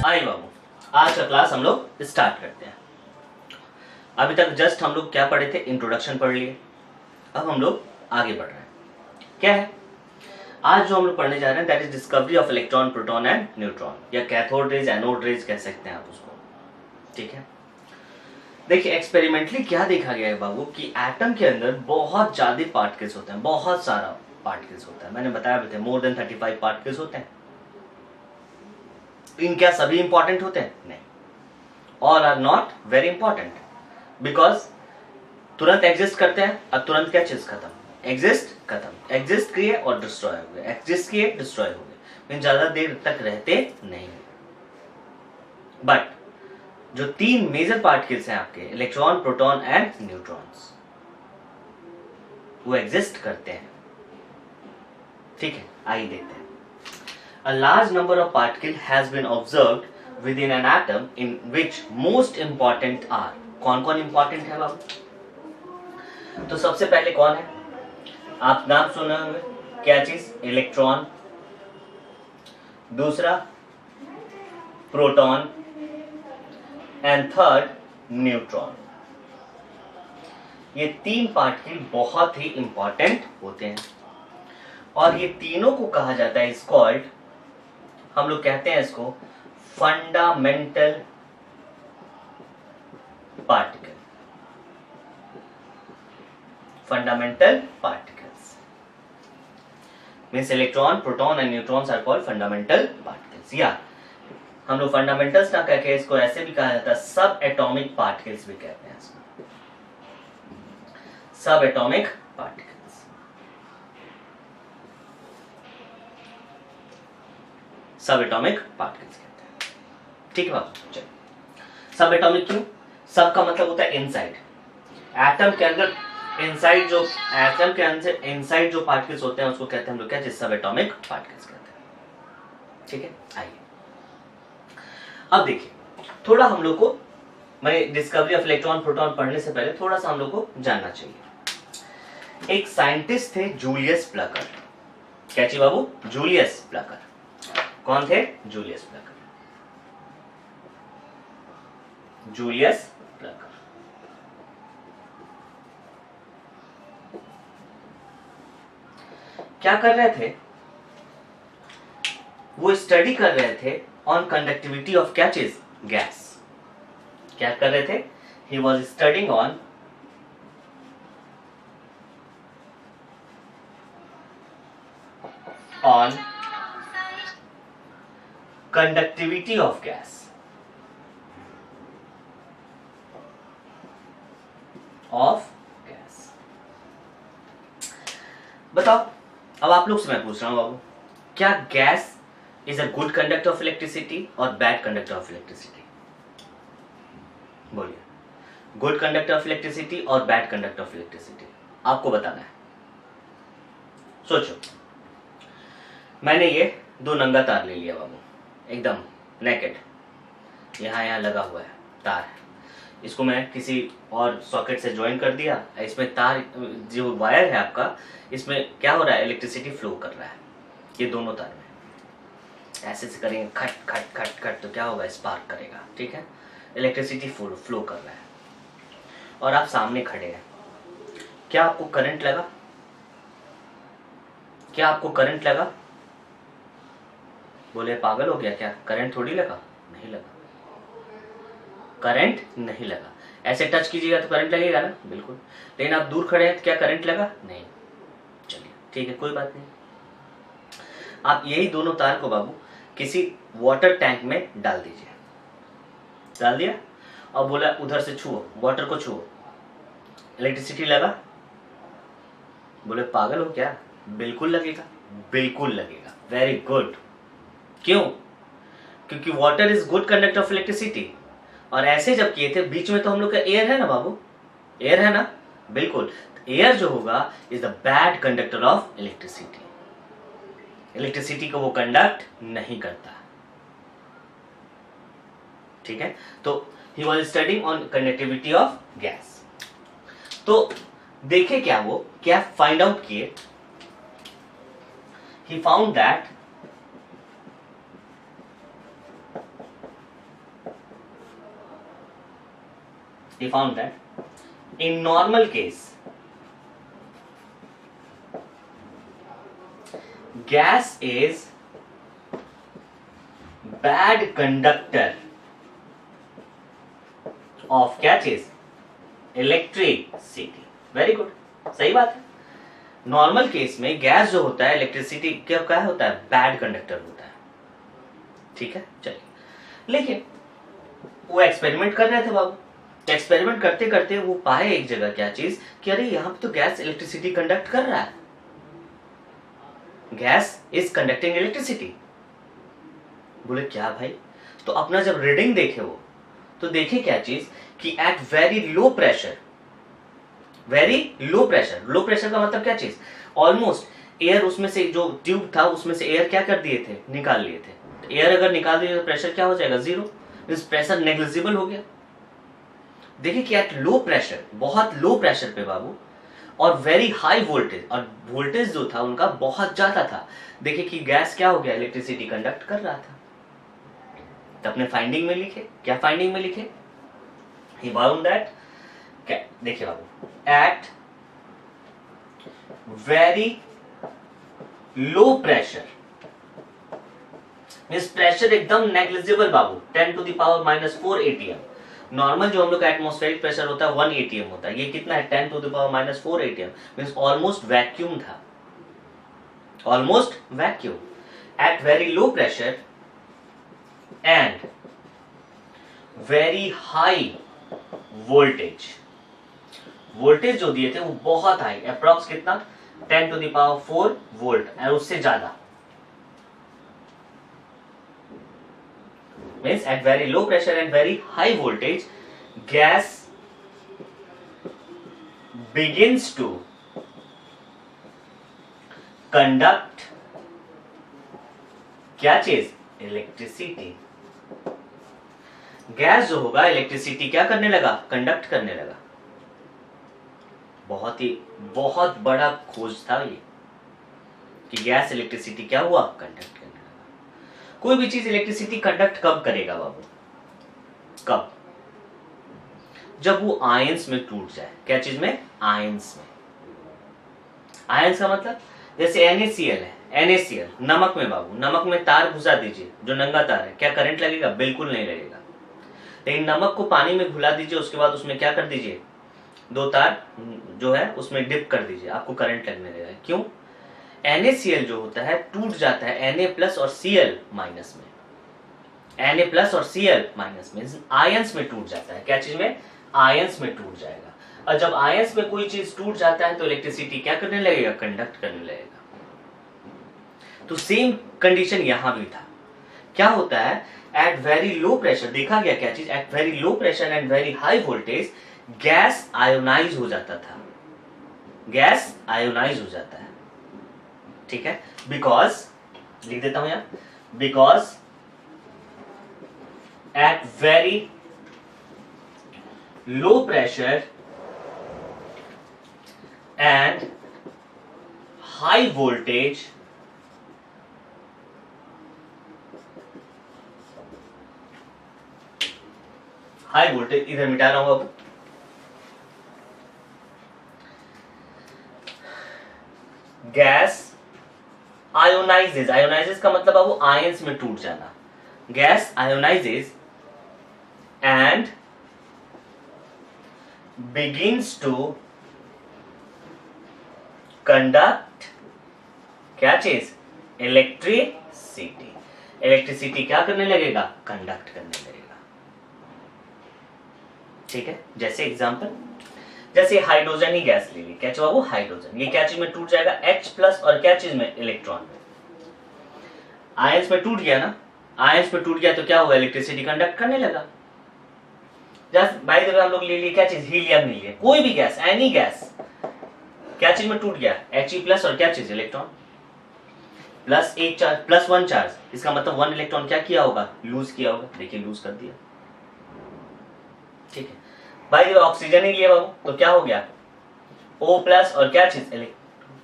आइए बाबू, आज का क्लास हम लोग स्टार्ट करते हैं। अभी तक जस्ट हम लोग क्या पढ़े थे, इंट्रोडक्शन पढ़ लिए। अब हम लोग आगे बढ़ रहे हैं। क्या है आज जो हम लोग पढ़ने जा रहे हैं, that is discovery of electron, proton and neutron, या कैथोड रेज, एनोड रेज कह सकते हैं आप उसको। ठीक है, देखिए एक्सपेरिमेंटली क्या देखा गया है बाबू कि एटम के अंदर बहुत ज्यादा पार्टिकल्स होते हैं, बहुत सारा पार्टिकल्स होता है। मैंने बताया भी थे मोर देन 35 पार्टिकल्स होते हैं। इन क्या सभी इंपॉर्टेंट होते हैं? नहीं, all are not very important, because तुरंत एग्जिस्ट करते हैं और तुरंत क्या चीज खत्म, एग्जिस्ट खत्म, एग्जिस्ट किए और डिस्ट्रॉय हो गए, एग्जिस्ट किए डिस्ट्रॉय हो गए, ज्यादा देर तक रहते नहीं। बट जो तीन मेजर पार्टिकल्स हैं आपके, इलेक्ट्रॉन, प्रोटॉन एंड न्यूट्रॉन्स, वो एग्जिस्ट करते हैं। ठीक है, आइए देखते हैं। A large number of particles has been observed within an atom, in which most important are. कौन कौन इंपॉर्टेंट है बाबू? तो सबसे पहले कौन है, आप नाम सुने होंगे, क्या चीज, इलेक्ट्रॉन, दूसरा प्रोटॉन एंड थर्ड न्यूट्रॉन। ये तीन पार्टिकल बहुत ही इंपॉर्टेंट होते हैं और ये तीनों को कहा जाता है, इज कॉल्ड, हम लोग कहते हैं इसको fundamental particle, fundamental particles means electron, proton and neutrons are called fundamental particles. या हम लोग फंडामेंटल्स ना कह के इसको ऐसे भी कहा जाता है, सब एटॉमिक पार्टिकल्स भी कहते हैं इसको, सब एटॉमिक पार्टिकल्स। सब एटॉमिक पार्टिकल्स कहते हैं। ठीक है बाबू, चलिए सब एटॉमिक क्यों? सब का मतलब होता है इनसाइड, एटम के अंदर इनसाइड, जो एटम के अंदर इनसाइड जो पार्टिकल्स होते हैं उसको कहते हैं हम लोग क्या, जिस सब एटॉमिक पार्टिकल्स कहते हैं। ठीक है, आइए अब देखिए, थोड़ा हम लोग को, मैं डिस्कवरी ऑफ इलेक्ट्रॉन, प्रोटॉन पढ़ने से पहले थोड़ा सा हम लोग को जानना चाहिए। एक साइंटिस्ट थे जूलियस प्लकर। क्या चाहिए बाबू? Julius Plucker. कौन थे? Julius Plucker. जूलियस प्लकर क्या कर रहे थे? वो स्टडी कर रहे थे ऑन कंडक्टिविटी ऑफ क्या चीज, गैस। क्या कर रहे थे? He was studying on conductivity of gas, बताओ, अब आप लोग से मैं पूछ रहा हूं बाबू, क्या gas is a good conductor of electricity और बैड कंडक्टर ऑफ इलेक्ट्रिसिटी? बोलिए, गुड कंडक्टर ऑफ इलेक्ट्रिसिटी और बैड कंडक्टर ऑफ इलेक्ट्रिसिटी आपको बताना है। सोचो, मैंने ये दो नंगा तार ले लिया बाबू, एकदम नेकेड, यहाँ लगा हुआ है तार, इसको मैं किसी और सॉकेट से ज्वाइन कर दिया, इसमें तार जो वायर है आपका, इसमें क्या हो रहा है, इलेक्ट्रिसिटी फ्लो कर रहा है, ये दोनों तार में ऐसे से करेंगे, खट खट खट खट, तो क्या होगा, स्पार्क करेगा। ठीक है, इलेक्ट्रिसिटी फ्लो कर रहा है और आप सामने खड़े हैं, क्या आपको करंट लगा? क्या आपको करंट लगा? बोले पागल हो गया क्या, करंट थोड़ी लगा? नहीं लगा, करंट नहीं लगा। ऐसे टच कीजिएगा तो करंट लगेगा ना, बिल्कुल। लेकिन आप दूर खड़े हैं तो क्या करंट लगा? नहीं। चलिए ठीक है, कोई बात नहीं। आप यही दोनों तार को बाबू किसी वाटर टैंक में डाल दीजिए, डाल दिया और बोला उधर से छुओ, वाटर को छुओ, इलेक्ट्रिसिटी लगा? बोले पागल हो क्या, बिल्कुल लगेगा, बिल्कुल लगेगा। Very good. क्यों? क्योंकि water is good conductor of electricity, और ऐसे जब किए थे बीच में तो हम लोग का एयर है ना बाबू, एयर है ना, बिल्कुल। एयर जो होगा is the bad conductor of electricity, electricity को वो कंडक्ट नहीं करता। ठीक है, तो he was studying on conductivity of gas. तो देखे क्या, वो क्या फाइंड आउट किए, he found that he found that in normal case gas is bad conductor of क्या चीज, इलेक्ट्रिसिटी। वेरी गुड, सही बात है। नॉर्मल केस में गैस जो होता है इलेक्ट्रिसिटी क्या होता है, बैड कंडक्टर होता है। ठीक है, चलिए, लेकिन वो एक्सपेरिमेंट कर रहे थे बाबू, एक्सपेरिमेंट करते करते वो पाए एक जगह क्या चीज कि अरे यहाँ पे तो गैस इलेक्ट्रिसिटी कंडक्ट कर रहा है, गैस इज कंडक्टिंग इलेक्ट्रिसिटी। बोले क्या भाई, तो अपना जब रीडिंग देखे वो तो देखे क्या चीज कि at very low pressure, very low pressure, low pressure का मतलब क्या चीज, ऑलमोस्ट एयर उसमें से जो ट्यूब था उसमें से एयर क्या कर दिए थे, निकाल लिए थे। तो एयर अगर निकाल दिए तो प्रेशर क्या हो जाएगा, जीरो, मींस प्रेशर नेग्लिजिबल हो गया। देखिए कि एट लो प्रेशर, बहुत लो प्रेशर पे बाबू, और वेरी हाई वोल्टेज, और वोल्टेज जो था उनका बहुत ज्यादा था, देखिए कि गैस क्या हो गया, इलेक्ट्रिसिटी कंडक्ट कर रहा था। तो अपने फाइंडिंग में लिखे, क्या फाइंडिंग में लिखे, ही फाउंड दैट, क्या देखिए बाबू, at very low pressure, means pressure एकदम नेग्लिजिबल बाबू, 10 to the power -4 atm। Normal जो हम लोग का एटमॉस्फेरिक प्रेशर होता है 1 atm होता है, ये कितना है, 10 to the power -4 atm, means almost vacuum था, almost vacuum at very low pressure and very high voltage. Voltage जो दिए थे वो बहुत हाई, अप्रॉक्स कितना, 10 to the power 4 वोल्ट, और उससे ज्यादा, means at very low pressure and very high voltage gas begins to conduct क्या चीज, इलेक्ट्रिसिटी। गैस जो होगा इलेक्ट्रिसिटी क्या करने लगा, कंडक्ट करने लगा। बहुत बड़ा खोज था ये कि गैस इलेक्ट्रिसिटी क्या हुआ, कंडक्ट करने लगा। कोई भी चीज इलेक्ट्रिसिटी कंडक्ट कब करेगा बाबू, कब, जब वो आयंस में टूट जाए। क्या चीज में, आयंस में। आयंस का मतलब जैसे NaCl है, NaCl नमक में बाबू, नमक में तार घुसा दीजिए, जो नंगा तार है, क्या करंट लगेगा, बिल्कुल नहीं लगेगा। लेकिन नमक को पानी में घुला दीजिए, उसके बाद उसमें क्या कर दीजिए, 2 तार जो है उसमें डिप कर दीजिए, आपको करंट लगने लगेगा। क्यों, NaCl जो होता है टूट जाता है Na+ और Cl- में, Na+ और Cl- में आयंस में टूट जाता है। क्या चीज में, आयंस में टूट जाएगा। और जब आयंस में कोई चीज टूट जाता है तो इलेक्ट्रिसिटी क्या करने लगेगा, कंडक्ट करने लगेगा। तो सेम कंडीशन यहां भी था। क्या होता है, एट वेरी लो प्रेशर, देखा गया क्या चीज, at very low pressure and very high voltage gas ionize हो जाता था, गैस आयोनाइज हो जाता है। ठीक है, बिकॉज, लिख देता हूं यहां, because at very low pressure and high voltage high voltage, इधर मिटा रहा हूं अब, गैस आयोनाइजेज, आयोनाइजेज का मतलब अब वो आयंस में टूट जाना, gas ionises and begins to conduct क्या चीज, इलेक्ट्रिसिटी। इलेक्ट्रिसिटी क्या करने लगेगा, कंडक्ट करने लगेगा। ठीक है, जैसे एग्जांपल, जैसे हाइड्रोजन ही गैस ले ली, क्या चीज वो, हाइड्रोजन, ये क्या चीज में टूट जाएगा, H+ और क्या चीज में, इलेक्ट्रॉन में। आयंस में टूट गया ना, आयंस में टूट गया तो क्या हुआ, इलेक्ट्रिसिटी कंडक्ट करने लगा। जस्ट बाय द वे हम लोग ले लिए क्या चीज, हीलियम ले लिए, कोई भी गैस, एनी गैस, क्या चीज में टूट गया, He+ और क्या चीज, इलेक्ट्रॉन, प्लस एक चार्ज, +1 चार्ज, इसका मतलब 1 इलेक्ट्रॉन क्या किया होगा, लूज किया होगा। देखिए लूज कर दिया। ठीक है, भाई जब ऑक्सीजन ही लिया बाबू तो क्या हो गया, O+ और क्या चीज, इलेक्ट्रॉन।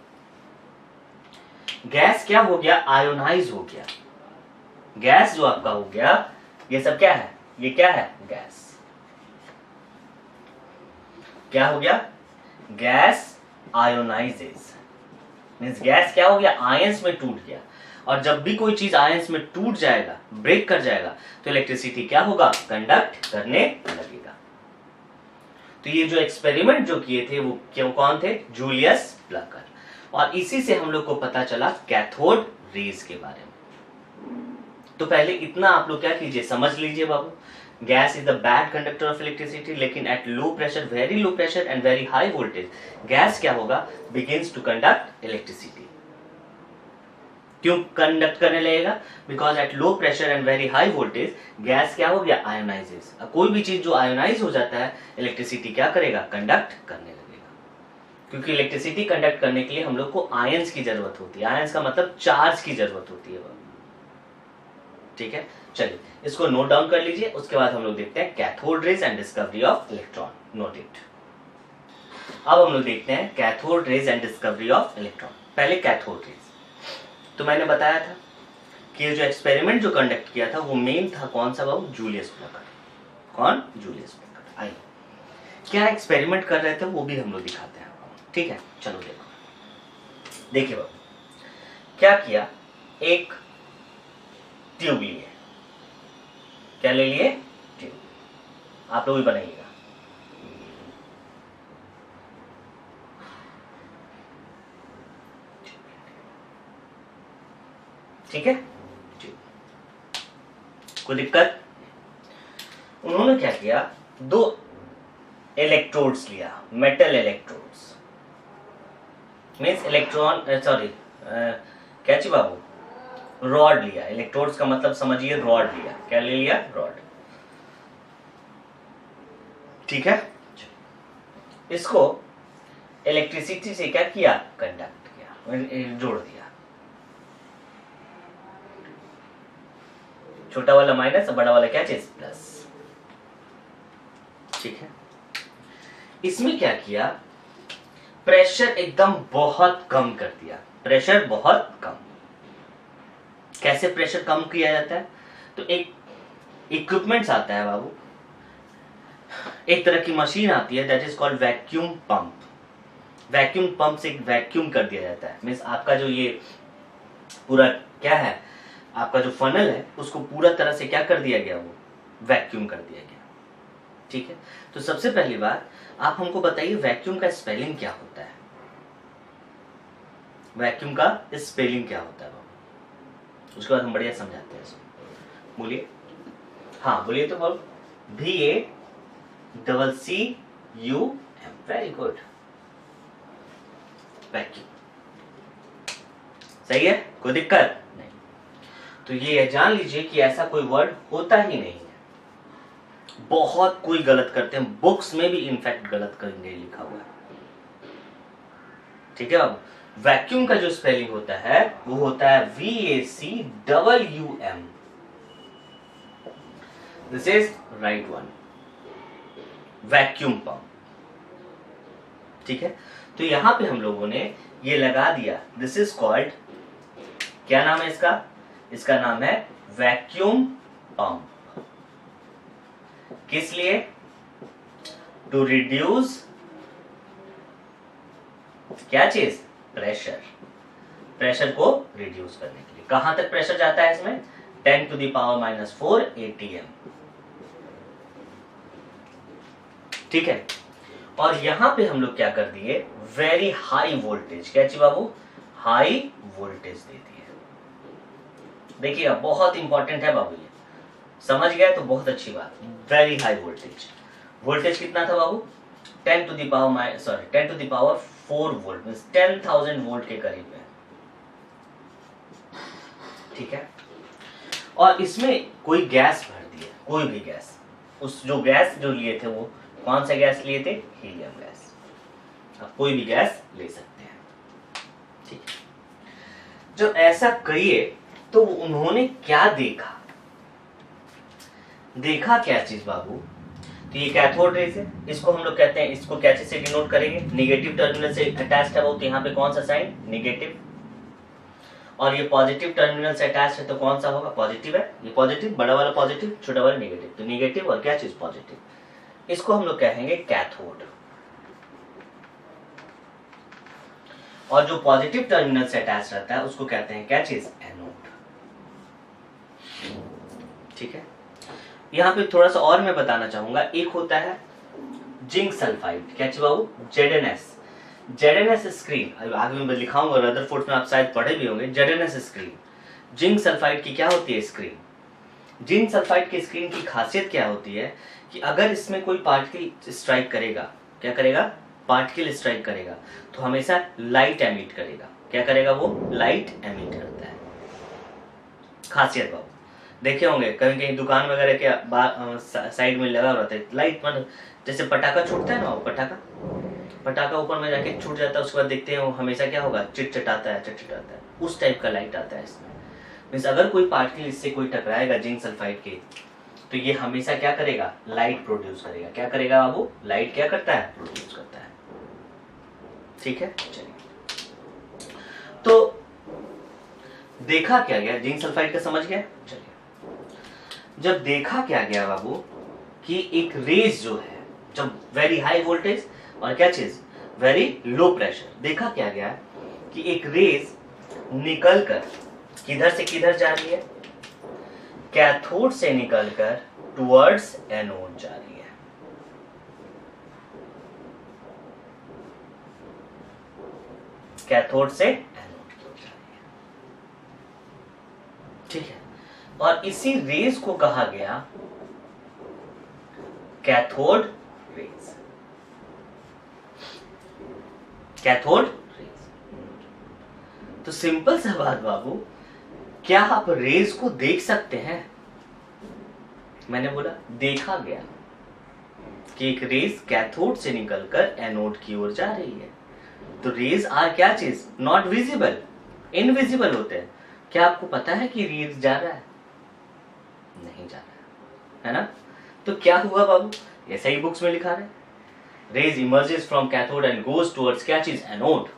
गैस क्या हो गया, आयोनाइज हो गया। गैस जो आपका हो गया, ये सब क्या है, ये क्या है, गैस। क्या हो गया, गैस आयोनाइजेस, मीन्स गैस क्या हो गया, आयंस में टूट गया। और जब भी कोई चीज आयंस में टूट जाएगा, ब्रेक कर जाएगा, तो इलेक्ट्रिसिटी क्या होगा, कंडक्ट करने लगेगा। तो ये जो एक्सपेरिमेंट जो किए थे वो क्यों, कौन थे, जूलियस प्लकर। और इसी से हम लोग को पता चला कैथोड रेज के बारे में। तो पहले इतना आप लोग क्या कीजिए, समझ लीजिए बाबू, gas is the bad conductor of electricity, लेकिन at low pressure, very low pressure and very high voltage, gas क्या होगा, बिगिंस टू कंडक्ट इलेक्ट्रिसिटी। क्यों कंडक्ट करने लगेगा, because at low pressure and very high voltage gas क्या हो गया, ionises. कोई भी चीज जो आयोनाइज हो जाता है, इलेक्ट्रिसिटी क्या करेगा, कंडक्ट करने लगेगा। क्योंकि इलेक्ट्रिसिटी कंडक्ट करने के लिए हम लोग को आयंस की जरूरत होती है, आयंस का मतलब चार्ज की जरूरत होती है। ठीक है, चलिए इसको नोट डाउन कर लीजिए। उसके बाद हम लोग देखते हैं cathode rays and discovery of electron, note it. अब हम लोग देखते हैं cathode rays and discovery of electron. पहले कैथोड रेज, तो मैंने बताया था कि ये जो एक्सपेरिमेंट जो कंडक्ट किया था वो मेन था कौन सा बाबू, जूलियस प्लकर। कौन, जूलियस प्लकर। आइए क्या एक्सपेरिमेंट कर रहे थे वो भी हम लोग दिखाते हैं, ठीक है। चलो देखो, देखिए बाबू क्या किया, एक ट्यूब लिए, क्या ले लिए, ट्यूब। आप लोग भी बनाइएगा, ठीक है, कोई दिक्कत। उन्होंने क्या किया, दो इलेक्ट्रोड्स लिया, metal electrodes, means electron, sorry क्या चीज बाबू, रॉड लिया। इलेक्ट्रोड्स का मतलब समझिए रॉड लिया, क्या ले लिया, रॉड। ठीक है, इसको इलेक्ट्रिसिटी से क्या किया, कंडक्ट किया, जोड़ दिया। छोटा वाला माइनस और बड़ा वाला क्या चीज, प्लस। ठीक है, इसमें क्या किया, प्रेशर एकदम बहुत कम कर दिया, प्रेशर बहुत कम। कैसे प्रेशर कम किया जाता है, तो एक इक्विपमेंट्स आता है बाबू, एक तरह की मशीन आती है, that is called vacuum pump. Vacuum pump से वैक्यूम कर दिया जाता है, मीन्स आपका जो ये पूरा क्या है, आपका जो फनल है उसको पूरा तरह से क्या कर दिया गया, वो वैक्यूम कर दिया गया। ठीक है, तो सबसे पहली बात आप हमको बताइए वैक्यूम का स्पेलिंग क्या होता है, वैक्यूम का स्पेलिंग क्या होता है बाबू, उसके बाद हम बढ़िया समझाते हैं इसको। बोलिए, हाँ बोलिए तो बोल, VACCUM, वेरी गुड, वैक्यूम। सही है, कोई दिक्कत नहीं। तो ये जान लीजिए कि ऐसा कोई वर्ड होता ही नहीं है, बहुत कोई गलत करते हैं, बुक्स में भी इनफैक्ट गलत करेंगे लिखा हुआ है। ठीक है बाबू, वैक्यूम का जो स्पेलिंग होता है वो होता है VACWM। This is right one, vacuum pump. ठीक है, तो यहां पे हम लोगों ने ये लगा दिया, दिस इज कॉल्ड, क्या नाम है इसका, इसका नाम है वैक्यूम पंप। किस लिए, टू रिड्यूस क्या चीज, प्रेशर, प्रेशर को रिड्यूस करने के लिए। कहां तक प्रेशर जाता है इसमें, 10⁻⁻⁴ ATM। ठीक है, और यहां पे हम लोग क्या कर दिए, वेरी हाई वोल्टेज, क्या चाहिए बाबू, हाई वोल्टेज दे दिए। देखिएगा बहुत इंपॉर्टेंट है बाबू, ये समझ गए तो बहुत अच्छी बात। वेरी हाई वोल्टेज, वोल्टेज कितना था बाबू, 10⁻⁴ वोल्ट, मींस 10,000 वोल्ट के करीब है। ठीक है, और इसमें कोई गैस भर दिए, कोई भी गैस, उस जो गैस जो लिए थे वो कौन सा गैस लिए थे, हीलियम गैस। आप कोई भी गैस ले सकते हैं। ठीक है, जब ऐसा करिए तो उन्होंने क्या देखा, देखा क्या चीज बाबू, तो ये कैथोड रेज है, इसको हम लोग कहते हैं, इसको क्या चीज से डिनोट करेंगे, निगेटिव टर्मिनल से अटैच्ड है वो, तो यहाँ पे कौन सा साइन, निगेटिव। और ये पॉजिटिव टर्मिनल से अटैच है तो कौन सा होगा, पॉजिटिव है, ये पॉजिटिव, बड़ा वाला पॉजिटिव, छोटा वाला निगेटिव, तो निगेटिव और क्या चीज, पॉजिटिव। इसको हम लोग कहेंगे कैथोड। और जो पॉजिटिव टर्मिनल से अटैच रहता है उसको कहते हैं क्या चीज, एनोड। ठीक है, यहाँ पे थोड़ा सा और मैं बताना चाहूंगा, एक होता है जिंक सल्फाइड, क्या चीज बाबू, जेडएनएस स्क्रीन, आगे मैं लिखाऊंगा रदरफोर्ड में, आप शायद पढ़े भी होंगे, जेडएनएस स्क्रीन। जिंक सल्फाइड की क्या होती है, स्क्रीन। जिंक सल्फाइड की स्क्रीन की खासियत क्या होती है कि अगर इसमें कोई पार्टिकल स्ट्राइक करेगा, क्या करेगा, पार्टिकल स्ट्राइक करेगा, तो हमेशा लाइट एमिट करेगा। क्या करेगा वो, लाइट एमिट करता है। खासियत बाबू देखे होंगे कहीं कहीं दुकान वगैरह के साइड में लगा रहता है लाइट, मतलब जैसे पटाखा छूटता है ना, पटाखा ऊपर में जाके छूट जाता है, उसके बाद देखते हैं वो हमेशा क्या होगा, चिटचिटाता है, उस टाइप का लाइट आता है इसमें। मीन्स अगर कोई पार्टिकल इससे कोई टकराएगा जिंक सल्फाइड के, तो ये हमेशा क्या करेगा, लाइट प्रोड्यूस करेगा। क्या करेगा बाबू, लाइट क्या करता है, प्रोड्यूस करता है। ठीक है, चलिए, तो देखा क्या गया, जिंक सल्फाइड का समझ गया। चलिए, जब देखा क्या गया बाबू कि एक रेज जो है, जब वेरी हाई वोल्टेज और क्या चीज, वेरी लो प्रेशर, देखा क्या गया कि एक रेज निकलकर किधर से किधर जा रही है, कैथोड से निकलकर टुवर्ड्स एनोड जा रही है। कैथोड से एनोड की ओर जा रही है। ठीक है, और इसी रेज को कहा गया कैथोड रेज। Cathode rays. तो सिंपल सा बात बाबू, क्या आप रेज को देख सकते हैं? मैंने बोला देखा गया कि एक रेज कैथोड से निकलकर एनोड की ओर जा रही है। तो रेज आर क्या चीज, नॉट विजिबल, इनविजिबल होते हैं। क्या आपको पता है कि रेज जा रहा है? नहीं जा रहा है ना? तो क्या हुआ बाबू, ऐसा ही बुक्स में लिखा है, rays emerges from cathode and goes towards क्या चीज, एनोड।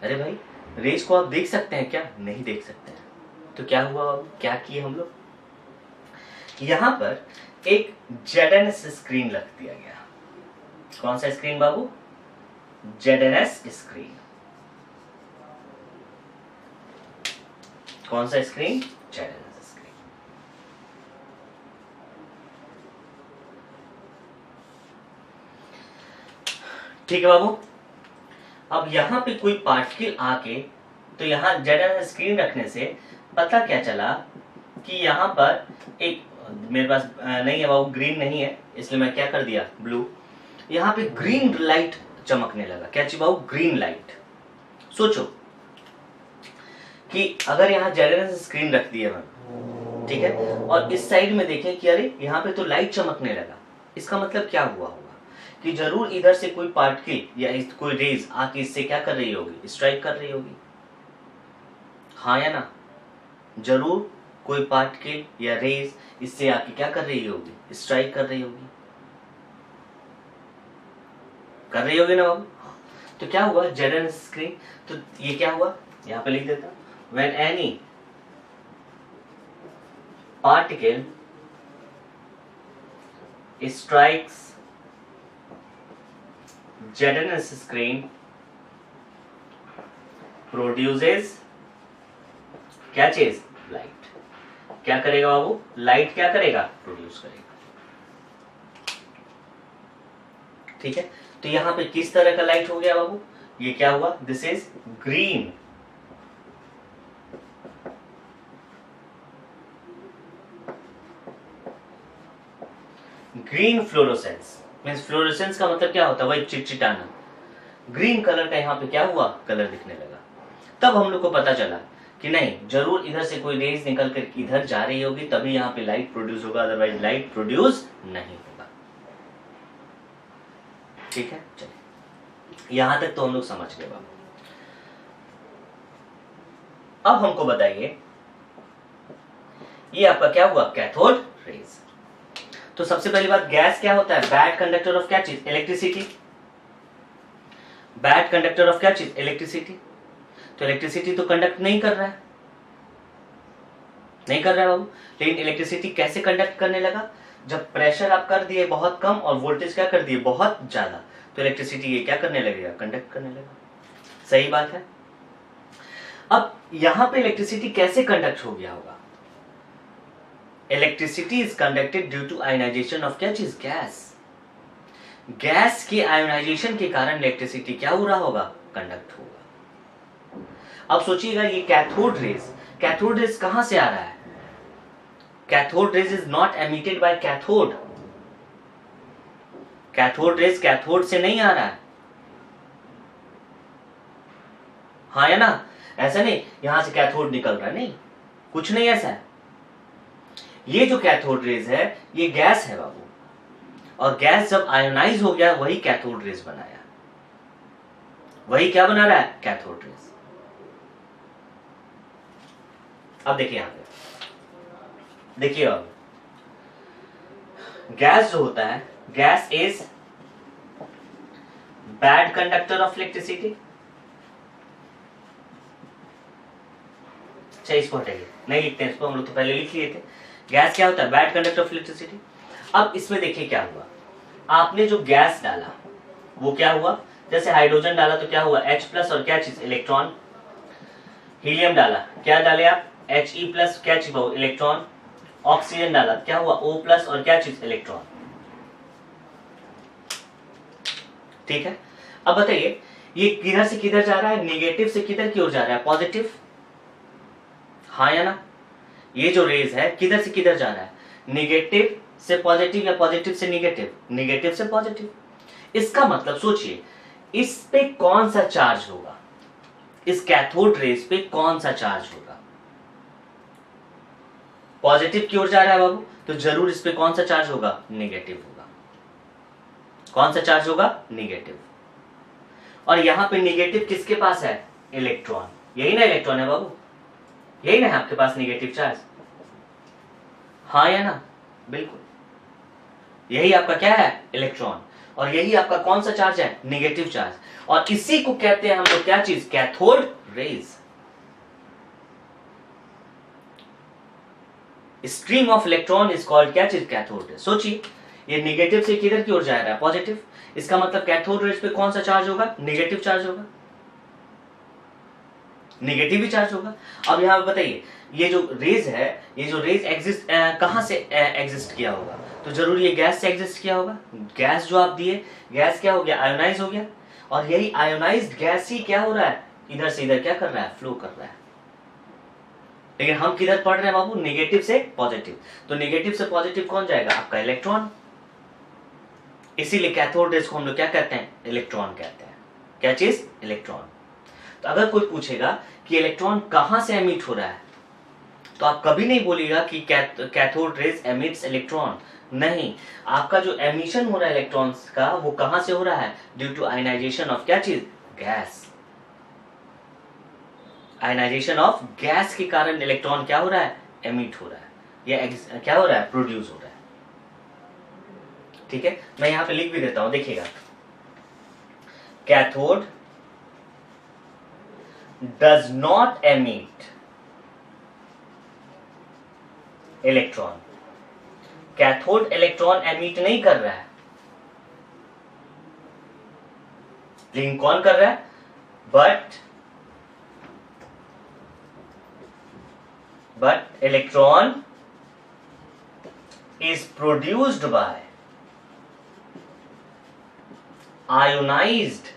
अरे भाई, रेज को आप देख सकते हैं क्या? नहीं देख सकते हैं। तो क्या हुआ बाबू, क्या किए हम लोग, यहां पर एक जेडएनएस स्क्रीन रख दिया गया। कौन सा स्क्रीन बाबू, जेडएनएस स्क्रीन। कौन सा स्क्रीन, जेडएनएस स्क्रीन। ठीक है बाबू, अब यहां पे कोई पार्टिकल आके, तो यहां जेडएनएस स्क्रीन रखने से पता क्या चला कि यहां पर एक, मेरे पास नहीं है बाबू, ग्रीन नहीं है, इसलिए मैं क्या कर दिया, ब्लू। यहां पे ग्रीन लाइट चमकने लगा। क्या चाहिए बाबू, ग्रीन लाइट। सोचो कि अगर यहां जेडएनएस स्क्रीन रख दिया मैंने, ठीक है, और इस साइड में देखें कि अरे यहां पे तो लाइट चमकने लगा, इसका मतलब क्या हुआ होगा कि जरूर इधर से कोई पार्टिकल या कोई रेज आके इससे क्या कर रही होगी, स्ट्राइक कर रही होगी। हाँ या ना, जरूर कोई पार्टिकल या रेज इससे आके क्या कर रही होगी, स्ट्राइक कर रही होगी। कर रही होगी ना बाबू। तो क्या हुआ, जेडएनएस स्क्रीन, तो ये क्या हुआ, यहां पे लिख देता, when any particle strikes ZnS screen produces क्या चीज, लाइट। क्या करेगा बाबू, लाइट क्या करेगा, प्रोड्यूस करेगा। ठीक है, तो यहां पे किस तरह का लाइट हो गया बाबू, ये क्या हुआ, this is green. Green fluorescence, means fluorescence का मतलब क्या होता है, वही चिटचिटाना। ग्रीन कलर का यहाँ पे क्या हुआ, कलर दिखने लगा। तब हम लोग को पता चला कि नहीं, जरूर इधर से कोई रेज निकल कर इधर जा रही होगी, तभी यहाँ पे लाइट प्रोड्यूस होगा, अदरवाइज लाइट प्रोड्यूस नहीं होगा। ठीक है, चलिए, यहां तक तो हम लोग समझ गए बाबू। अब हमको बताइए, ये आपका क्या हुआ, कैथोड रेज। तो सबसे पहली बात, गैस क्या होता है, बैड कंडक्टर ऑफ क्या चीज, इलेक्ट्रिसिटी। बैड कंडक्टर ऑफ क्या चीज, इलेक्ट्रिसिटी। तो इलेक्ट्रिसिटी तो कंडक्ट नहीं कर रहा है, नहीं कर रहा है बाबू। लेकिन इलेक्ट्रिसिटी कैसे कंडक्ट करने लगा, जब प्रेशर आप कर दिए बहुत कम और वोल्टेज क्या कर दिए बहुत ज्यादा, तो इलेक्ट्रिसिटी ये क्या करने लगेगा, कंडक्ट करने लगेगा। सही बात है। अब यहां पे इलेक्ट्रिसिटी कैसे कंडक्ट हो गया होगा? Electricity is conducted due to ionization of क्या चीज, गैस। गैस के आयोनाइजेशन के कारण इलेक्ट्रिसिटी क्या हो रहा होगा, कंडक्ट होगा। अब सोचिएगा ये कैथोड रेज कहां से आ रहा है? Cathode rays is not emitted by cathode. Cathode rays cathode से नहीं आ रहा है, हाँ या ना? ऐसा नहीं यहां से कैथोड निकल रहा है, नहीं, कुछ नहीं ऐसा है। ये जो कैथोड रेज है ये गैस है बाबू, और गैस जब आयोनाइज हो गया वही कैथोड रेज बनाया। वही क्या बना रहा है, कैथोड रेज। अब देखिए यहां पे, देखिए अब गैस जो होता है, gas is bad conductor of electricity. अच्छा इसको हटाइए, नहीं लिखते हैं इसको, हम लोग तो पहले लिख लिए थे। गैस क्या होता है, बैड कंडक्टर ऑफ इलेक्ट्रिसिटी। अब इसमें देखिए क्या हुआ, आपने जो गैस डाला वो क्या हुआ, जैसे हाइड्रोजन डाला तो क्या हुआ, H+ और क्या चीज, इलेक्ट्रॉन। हीलियम डाला, क्या डाले आप, He+, क्या चीज, इलेक्ट्रॉन। ऑक्सीजन डाला, क्या हुआ, O+ और क्या चीज, इलेक्ट्रॉन। ठीक है। अब बताइए ये किधर से किधर जा रहा है, निगेटिव से किधर की ओर जा रहा है, पॉजिटिव, हाँ या ना? ये जो रेज है किधर से किधर जा रहा है, निगेटिव से पॉजिटिव या पॉजिटिव से निगेटिव, निगेटिव से पॉजिटिव। इसका मतलब सोचिए इस पे कौन सा चार्ज होगा, इस कैथोड रेज पे कौन सा चार्ज होगा, पॉजिटिव की ओर जा रहा है बाबू, तो जरूर इस पे कौन सा चार्ज होगा, निगेटिव होगा। कौन सा चार्ज होगा, निगेटिव। और यहां पे निगेटिव किसके पास है, इलेक्ट्रॉन। यही ना इलेक्ट्रॉन है बाबू, यही ना है आपके पास निगेटिव चार्ज, हाँ या ना? बिल्कुल, यही आपका क्या है, इलेक्ट्रॉन। और यही आपका कौन सा चार्ज है, निगेटिव चार्ज। और इसी को कहते हैं हम लोग क्या चीज, cathode rays. Stream of electron is called क्या चीज, कैथोड रेज। सोचिए ये निगेटिव से किधर की ओर जा रहा है, पॉजिटिव। इसका मतलब कैथोड रेज पे कौन सा चार्ज होगा, निगेटिव चार्ज होगा, निगेटिव ही चार्ज होगा। अब यहां पे बताइए ये जो रेज है, ये जो रेज एग्जिस्ट कहां से एग्जिस्ट किया होगा, तो जरूर ये गैस से एग्जिस्ट किया होगा। गैस जो आप दिए, गैस क्या हो गया, आयोनाइज हो गया। और यही आयोनाइज्ड गैस ही क्या हो रहा है, इधर से इधर क्या कर रहा है, फ्लो कर रहा है। लेकिन हम किधर पढ़ रहे हैं बाबू, नेगेटिव से पॉजिटिव। तो नेगेटिव से पॉजिटिव कौन जाएगा, आपका इलेक्ट्रॉन। इसीलिए कैथोड रेज को हम लोग क्या कहते हैं, इलेक्ट्रॉन कहते हैं। क्या चीज, इलेक्ट्रॉन। तो अगर कोई पूछेगा कि इलेक्ट्रॉन कहां से एमिट हो रहा है, तो आप कभी नहीं बोलिएगा कि कैथोड रेज एमिट्स इलेक्ट्रॉन। नहीं, आपका जो एमिशन हो रहा है इलेक्ट्रॉन्स का वो कहां से हो रहा है, ड्यू टू आयनाइजेशन ऑफ क्या चीज, गैस। आयनाइजेशन ऑफ गैस के कारण इलेक्ट्रॉन क्या हो रहा है, एमिट हो रहा है, या क्या हो रहा है, प्रोड्यूस हो रहा है। ठीक है, मैं यहां पे लिख भी देता हूं, देखिएगा। Cathode does not emit electron. Cathode electron emit नहीं कर रहा है, लेकिन कौन कर रहा है, but electron is produced by ionized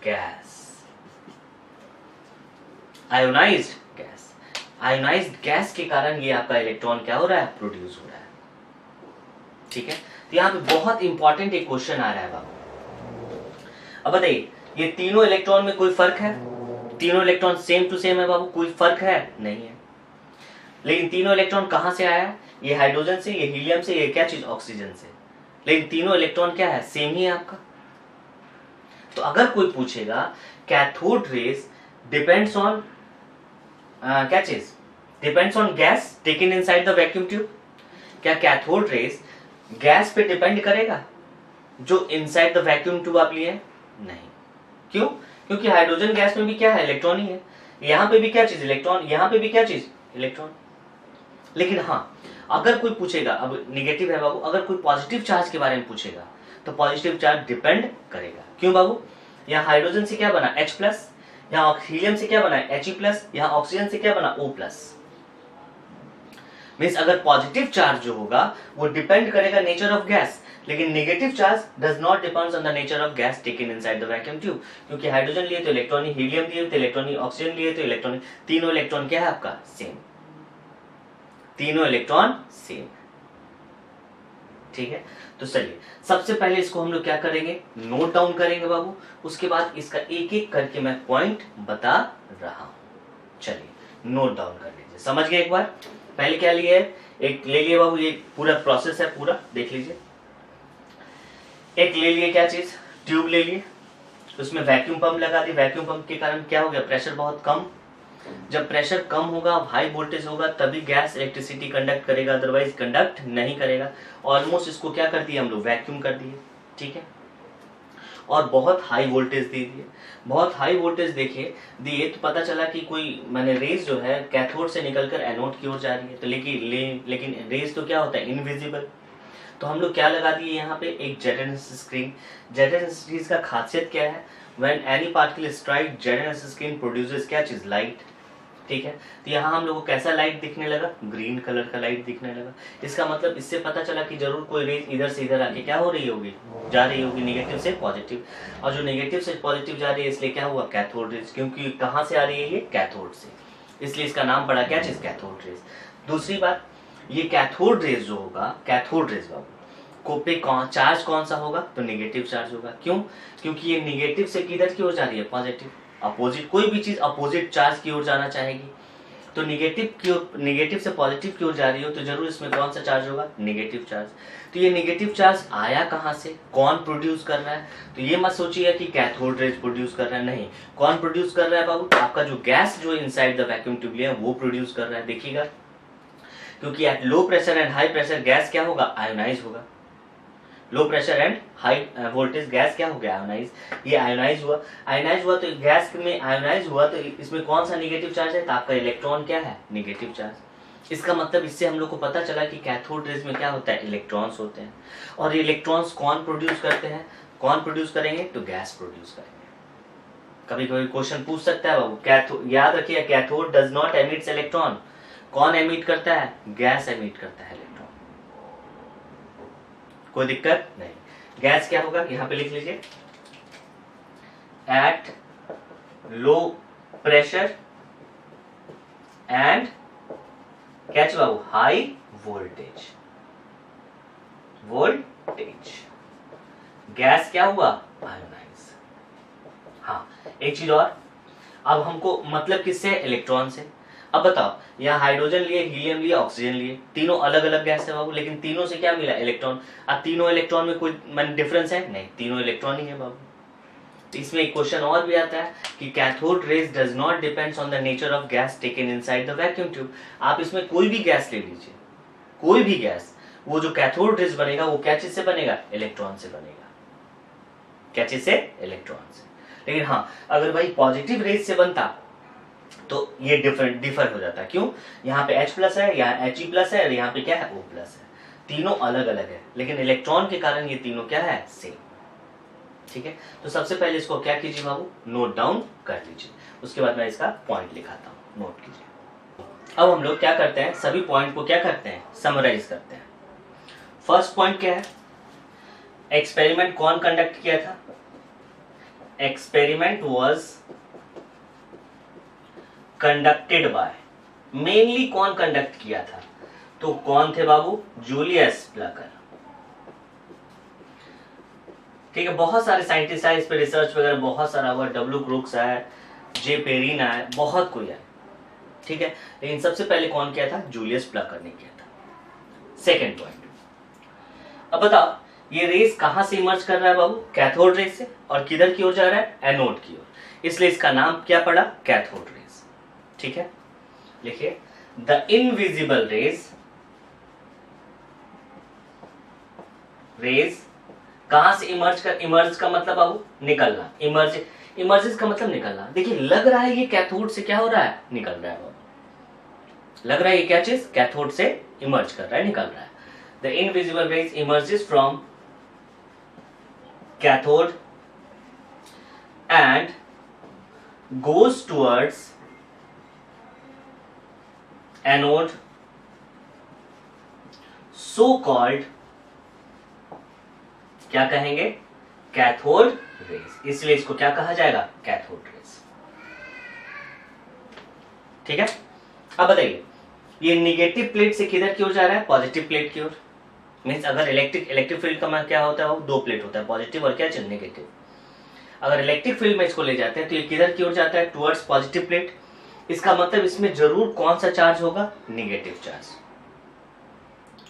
gas. Ionized gas. Ionized gas के कारण ये आपका इलेक्ट्रॉन क्या हो रहा है, प्रोड्यूस हो रहा है। ठीक है, तो यहाँ पे बहुत इंपॉर्टेंट एक क्वेश्चन आ रहा है बाबू। अब बताइए ये तीनों इलेक्ट्रॉन में कोई फर्क है, तीनों इलेक्ट्रॉन सेम टू सेम है बाबू, कोई फर्क है नहीं है। लेकिन तीनों इलेक्ट्रॉन कहां से आया है, ये हाइड्रोजन से, ये हीलियम से, ये क्या चीज, ऑक्सीजन से। लेकिन तीनों इलेक्ट्रॉन क्या है, सेम ही है आपका। तो अगर कोई पूछेगा कैथोड रेज डिपेंड्स ऑन क्या चीज, depends on gas taken inside the vacuum tube, क्या कैथोड रेज गैस पे डिपेंड करेगा जो इनसाइड द वैक्यूम ट्यूब आप लिए? नहीं। क्यों? क्योंकि हाइड्रोजन गैस में भी क्या है, इलेक्ट्रॉन ही है। यहां पे भी क्या चीज, इलेक्ट्रॉन, यहां पे भी क्या चीज, इलेक्ट्रॉन। लेकिन हाँ, अगर कोई पूछेगा, अब निगेटिव है बाबू, अगर कोई पॉजिटिव चार्ज के बारे में पूछेगा तो पॉजिटिव चार्ज डिपेंड करेगा। क्यों बाबू? यहाँ हाइड्रोजन से क्या बना H+, यहाँ हीलियम से क्या बना He+, यहाँ ऑक्सीजन से क्या बना O+। मीन्स अगर पॉजिटिव चार्ज जो होगा वो डिपेंड करेगा नेचर ऑफ गैस, लेकिन negative charge does not depends on the nature of gas taken inside the vacuum tube. क्योंकि हाइड्रोजन लिए तो इलेक्ट्रॉन, हीलियम लिए तो इलेक्ट्रॉन, ऑक्सीजन लिए तो इलेक्ट्रॉन, तीनों इलेक्ट्रॉन क्या है आपका? सेम, तीनों इलेक्ट्रॉन सेम। ठीक है, तो चलिए सबसे पहले इसको हम लोग क्या करेंगे, नोट डाउन करेंगे बाबू। उसके बाद इसका एक एक करके मैं पॉइंट बता रहा हूं। चलिए नोट डाउन कर लीजिए, समझ गए? एक बार पहले क्या लिए है, एक ले लिए बाबू, ये पूरा प्रोसेस है, पूरा देख लीजिए। एक ले लिए क्या चीज, ट्यूब ले लिए, उसमें वैक्यूम पंप लगा दी। वैक्यूम पंप के कारण क्या हो गया, प्रेशर बहुत कम। जब प्रेशर कम होगा, हाई वोल्टेज होगा, तभी गैस इलेक्ट्रिसिटी कंडक्ट करेगा, अदरवाइज कंडक्ट नहीं करेगा। ऑलमोस्ट इसको क्या कर दिया हम लोग, वैक्यूम कर दिए। ठीक है, और बहुत हाई वोल्टेज दे दिए। बहुत हाई वोल्टेज दिए तो पता चला कि कोई मैंने रेज जो है कैथोड से निकलकर एनोड की ओर जा रही है। तो लेकिन रेज तो क्या होता है, इनविजिबल। तो हम लोग क्या लगा दिए यहाँ पे, एक जेड स्क्रीन। जेड स्क्रीन का खासियत क्या है, when any particle strike Z screen produces क्या चीज, लाइट। ठीक है, तो यहाँ हम लोग को कैसा लाइट दिखने लगा, ग्रीन कलर का लाइट दिखने लगा। इसका मतलब इससे पता चला कि जरूर कोई रेज इधर से इधर आके क्या हो रही होगी, जा रही होगी नेगेटिव से पॉजिटिव। और जो नेगेटिव से पॉजिटिव जा रही है, इसलिए क्या हुआ, कैथोड रेज। क्योंकि कहाँ से आ रही है ये, कैथोड से, इसलिए इसका नाम पड़ा क्या चीज, कैथोड रेज। दूसरी बात, ये कैथोड रेज जो होगा, कैथोड रेज बाबू को पे चार्ज कौन सा होगा, तो नेगेटिव चार्ज होगा। क्यों? क्योंकि ये नेगेटिव से किधर की ओर जा रही है, पॉजिटिव। अपोजिट, कोई भी चीज अपोजिट चार्ज की ओर जाना चाहेगी, तो नेगेटिव से पॉजिटिव की ओर जा रही हो तो जरूर इसमें कौन सा चार्ज होगा, नेगेटिव चार्ज। तो ये नेगेटिव चार्ज आया कहां से, कौन प्रोड्यूस कर रहा है? तो ये मत सोचिए कि कैथोड रेज प्रोड्यूस कर रहा है, नहीं। कौन प्रोड्यूस कर रहा है बाबू, आपका जो गैस जो इनसाइड द वैक्यूम ट्यूब है वो प्रोड्यूस कर रहा है। देखिएगा, क्योंकि eight low pressure and high pressure gas क्या होगा, आयोनाइज होगा। लो pressure and high voltage gas क्या हो गया, आयोनाइज। ये आयोनाइज हुआ तो गैस में आयोनाइज हुआ तो इसमें कौन सा नेगेटिव चार्ज है, तो आपका इलेक्ट्रॉन क्या है, नेगेटिव चार्ज। इसका मतलब इससे हम लोग को पता चला कि कैथोड रेज में क्या होता है, इलेक्ट्रॉन्स होते हैं। और इलेक्ट्रॉन्स कौन प्रोड्यूस करते हैं, कौन प्रोड्यूस करेंगे, तो गैस प्रोड्यूस करेंगे। कभी कभी क्वेश्चन पूछ सकता है बाबू, याद रखिए cathode does not emits electron. कौन एमिट करता है, गैस एमिट करता है इलेक्ट्रॉन। कोई दिक्कत नहीं। गैस क्या होगा, यहां पे लिख लीजिए, eight low pressure and catch Babu high voltage gas क्या हुआ, आयोनाइज। हाँ, एक चीज और, अब हमको मतलब किससे, इलेक्ट्रॉन से। अब बताओ, यहाँ हाइड्रोजन लिए, हीलियम लिए, ऑक्सीजन लिए, तीनों अलग अलग गैस है बाबू, लेकिन तीनों से क्या मिला, इलेक्ट्रॉन। अब तीनों इलेक्ट्रॉन में कोई डिफरेंस है, नहीं, तीनों इलेक्ट्रॉन ही है बाबू। इसमें एक क्वेश्चन और भी आता है कि cathode rays does not depends on the nature of gas taken inside the vacuum tube. आप इसमें कोई भी गैस ले लीजिए, कोई भी गैस, वो जो कैथोड रेज बनेगा वो क्या चीज से बनेगा, इलेक्ट्रॉन से बनेगा। क्या चीज से, इलेक्ट्रॉन से। लेकिन हाँ, अगर भाई पॉजिटिव रेज से बनता तो ये डिफर हो जाता है। क्यों? यहाँ पे H+ है, यहाँ He+ है, और यहाँ पे क्या है, O+ है। तीनों अलग अलग है, लेकिन इलेक्ट्रॉन के कारण ये तीनों क्या है, सेम। ठीक है, तो सबसे पहले इसको क्या कीजिए बाबू, नोट डाउन कर लीजिए। उसके बाद मैं इसका पॉइंट लिखाता हूँ, नोट कीजिए। अब हम लोग क्या करते हैं, सभी पॉइंट को क्या करते हैं, समराइज करते हैं। फर्स्ट पॉइंट क्या है, एक्सपेरिमेंट कौन कंडक्ट किया था, experiment was conducted by, mainly कौन कंडक्ट किया था, तो कौन थे बाबू, जूलियस प्लकर। ठीक है, बहुत सारे साइंटिस्ट आए, इस पे रिसर्च वगैरह बहुत सारा हुआ, W. क्रूक्स आया, J. पेरिन आया, बहुत कोई आया। ठीक है, लेकिन सबसे पहले कौन किया था, जूलियस प्लकर ने किया था। सेकेंड पॉइंट, अब बताओ ये रेस कहां से इमर्ज कर रहा है बाबू, कैथोड रेस से, और किधर की ओर जा रहा है, एनोड की ओर, इसलिए इसका नाम क्या पड़ा, कैथोड रेस। ठीक है, लिखिए, द इनविजिबल रेज कहां से इमर्ज का मतलब बाबू निकलना, इमर्जेस का मतलब निकलना। देखिए, लग रहा है ये कैथोड से क्या हो रहा है, निकल रहा है बाबू, लग रहा है ये क्या चीज, कैथोड से इमर्ज कर रहा है, निकल रहा है। The invisible rays emerges from cathode and goes towards anode, so called क्या कहेंगे, कैथोड रेज। इसलिए इसको क्या कहा जाएगा, कैथोड रेज। ठीक है, अब बताइए ये निगेटिव प्लेट से किधर की ओर जा रहा है, पॉजिटिव प्लेट की ओर। मीन्स अगर इलेक्ट्रिक फील्ड का क्या होता है, वो दो प्लेट होता है, पॉजिटिव और क्या चाहिए, नेगेटिव। अगर इलेक्ट्रिक फील्ड में इसको ले जाते हैं तो ये किधर की ओर जाता है, टुवर्ड्स पॉजिटिव प्लेट। इसका मतलब इसमें जरूर कौन सा चार्ज होगा, निगेटिव चार्ज।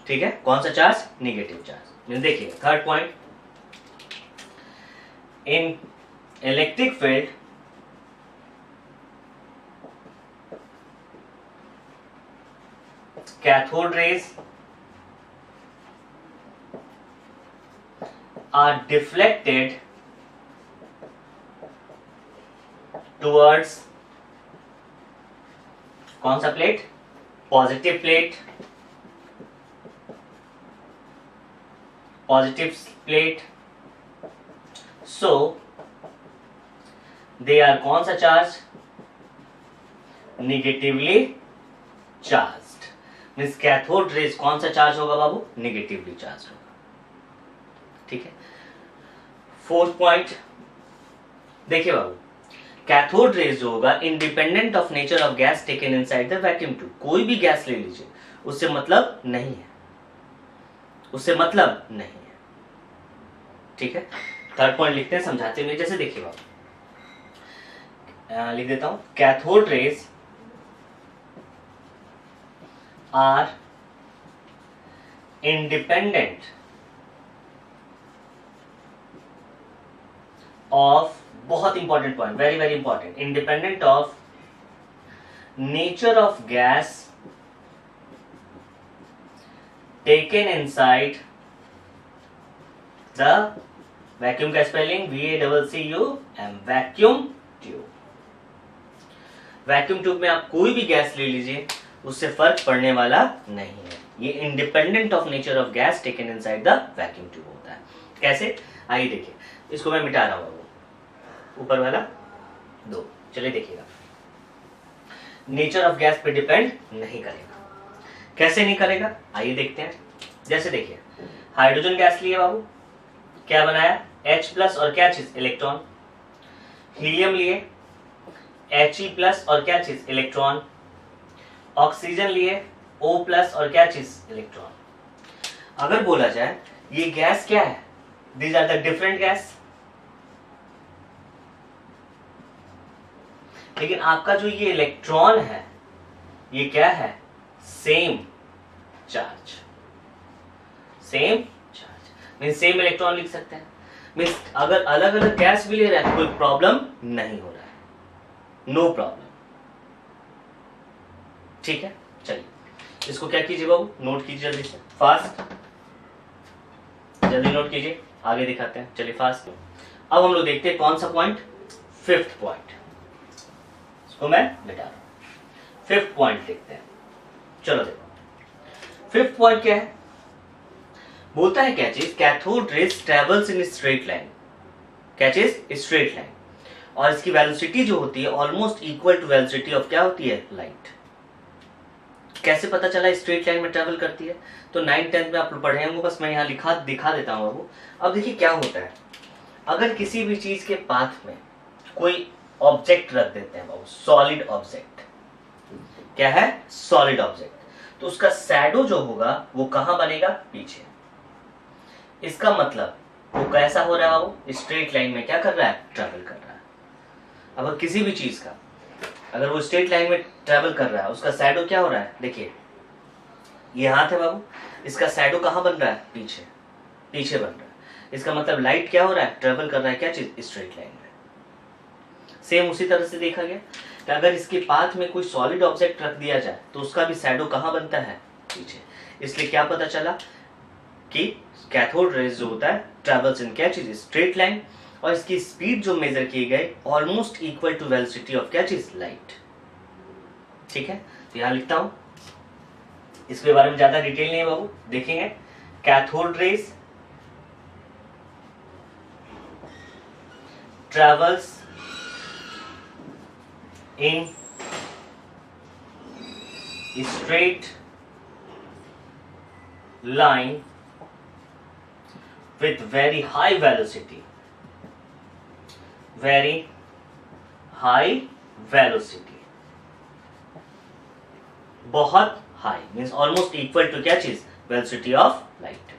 ठीक है, कौन सा चार्ज, निगेटिव चार्ज। देखिए third point, in electric field cathode rays are deflected towards कौन सा plate, positive plate, so they are कौन सा charge, negatively charge. Means cathode rays कौन सा चार्ज होगा बाबू, निगेटिवली चार्ज होगा। ठीक है, फोर्थ पॉइंट देखिए बाबू, कैथोड रेज जो होगा independent of nature of gas taken inside the vacuum tube. कोई भी गैस ले लीजिए, उससे मतलब नहीं है, उससे मतलब नहीं है। ठीक है, थर्ड पॉइंट लिखते हैं समझाते हुए, जैसे देखिए बाबू लिख देता हूं, cathode rays are independent of, बहुत important point, very very important, independent of nature of gas taken inside the vacuum का spelling VACCUM, vacuum tube. Vacuum tube में आप कोई भी गैस ले लीजिए, उससे फर्क पड़ने वाला नहीं है। ये independent of nature of gas taken inside the vacuum tube होता है। कैसे, आइए देखिए, इसको मैं मिटा रहा हूं, ऊपर वाला दो, चलिए देखिएगा। नेचर ऑफ गैस पे डिपेंड नहीं करेगा। कैसे नहीं करेगा, आइए देखते हैं। जैसे देखिए, हाइड्रोजन गैस लिए बाबू, क्या बनाया, H+ और क्या चीज, इलेक्ट्रॉन। हीलियम लिए, He+ और क्या चीज, इलेक्ट्रॉन। ऑक्सीजन लिए, O+ और क्या चीज, इलेक्ट्रॉन। अगर बोला जाए ये गैस क्या है, these are the different gas, लेकिन आपका जो ये इलेक्ट्रॉन है ये क्या है, same charge, same charge, mean same electron लिख सकते हैं। मीन अगर अलग अलग गैस भी ले रहा है तो कोई प्रॉब्लम नहीं हो रहा है, नो प्रॉब्लम। ठीक है, चलिए इसको क्या कीजिए बाबू, नोट कीजिए जल्दी से, फास्ट, जल्दी नोट कीजिए, आगे दिखाते हैं। चलिए फास्ट। अब हम लोग देखते हैं कौन सा पॉइंट, फिफ्थ पॉइंट, इसको मैं मिटा रहा हूं। फिफ्थ पॉइंट देखते हैं, चलो देखो फिफ्थ पॉइंट क्या है, बोलता है क्या चीज, cathode rays travels in straight line. क्या चीज, स्ट्रेट लाइन, और इसकी वेलोसिटी जो होती है almost equal to velocity of क्या होती है, लाइट। कैसे पता चला स्ट्रेट लाइन में ट्रेवल करती है, तो 9th-10th में आप लोग पढ़े होंगे, बस मैं यहाँ दिखा देता हूँ बाबू। अब देखिए क्या होता है, अगर किसी भी चीज के पाथ में कोई ऑब्जेक्ट रख देते हैं बाबू, सॉलिड ऑब्जेक्ट, क्या है, सॉलिड ऑब्जेक्ट, तो उसका शैडो जो होगा वो कहां बनेगा, पीछे। इसका मतलब वो कैसा हो रहा है बाबू, स्ट्रेट लाइन में क्या कर रहा है, ट्रेवल कर रहा है। अब किसी भी चीज का अगर वो स्ट्रेट लाइन में ट्रेवल कर रहा है, उसका शैडो क्या हो रहा है, देखिए ये हाथ है बाबू, इसका शैडो कहां बन रहा है, पीछे, पीछे बन रहा है। इसका मतलब लाइट क्या हो रहा है, ट्रेवल कर रहा है क्या चीज, स्ट्रेट लाइन में। सेम उसी तरह से देखा गया कि अगर इसके पाथ में कोई सॉलिड ऑब्जेक्ट रख दिया जाए तो उसका भी शैडो कहां बनता है, पीछे। इसलिए क्या पता चला कि कैथोड रेज जो होता है ट्रेवल्स इन क्या चीज, स्ट्रेट लाइन, और इसकी स्पीड जो मेजर की गई almost equal to velocity of क्या चीज, लाइट। ठीक है, तो यहां लिखता हूं, इसके बारे में ज्यादा डिटेल नहीं है बाबू, देखेंगे। Cathode rays travels in straight line with very high velocity. Very high velocity. बहुत high means almost equal to क्या चीज, वेलोसिटी ऑफ लाइट.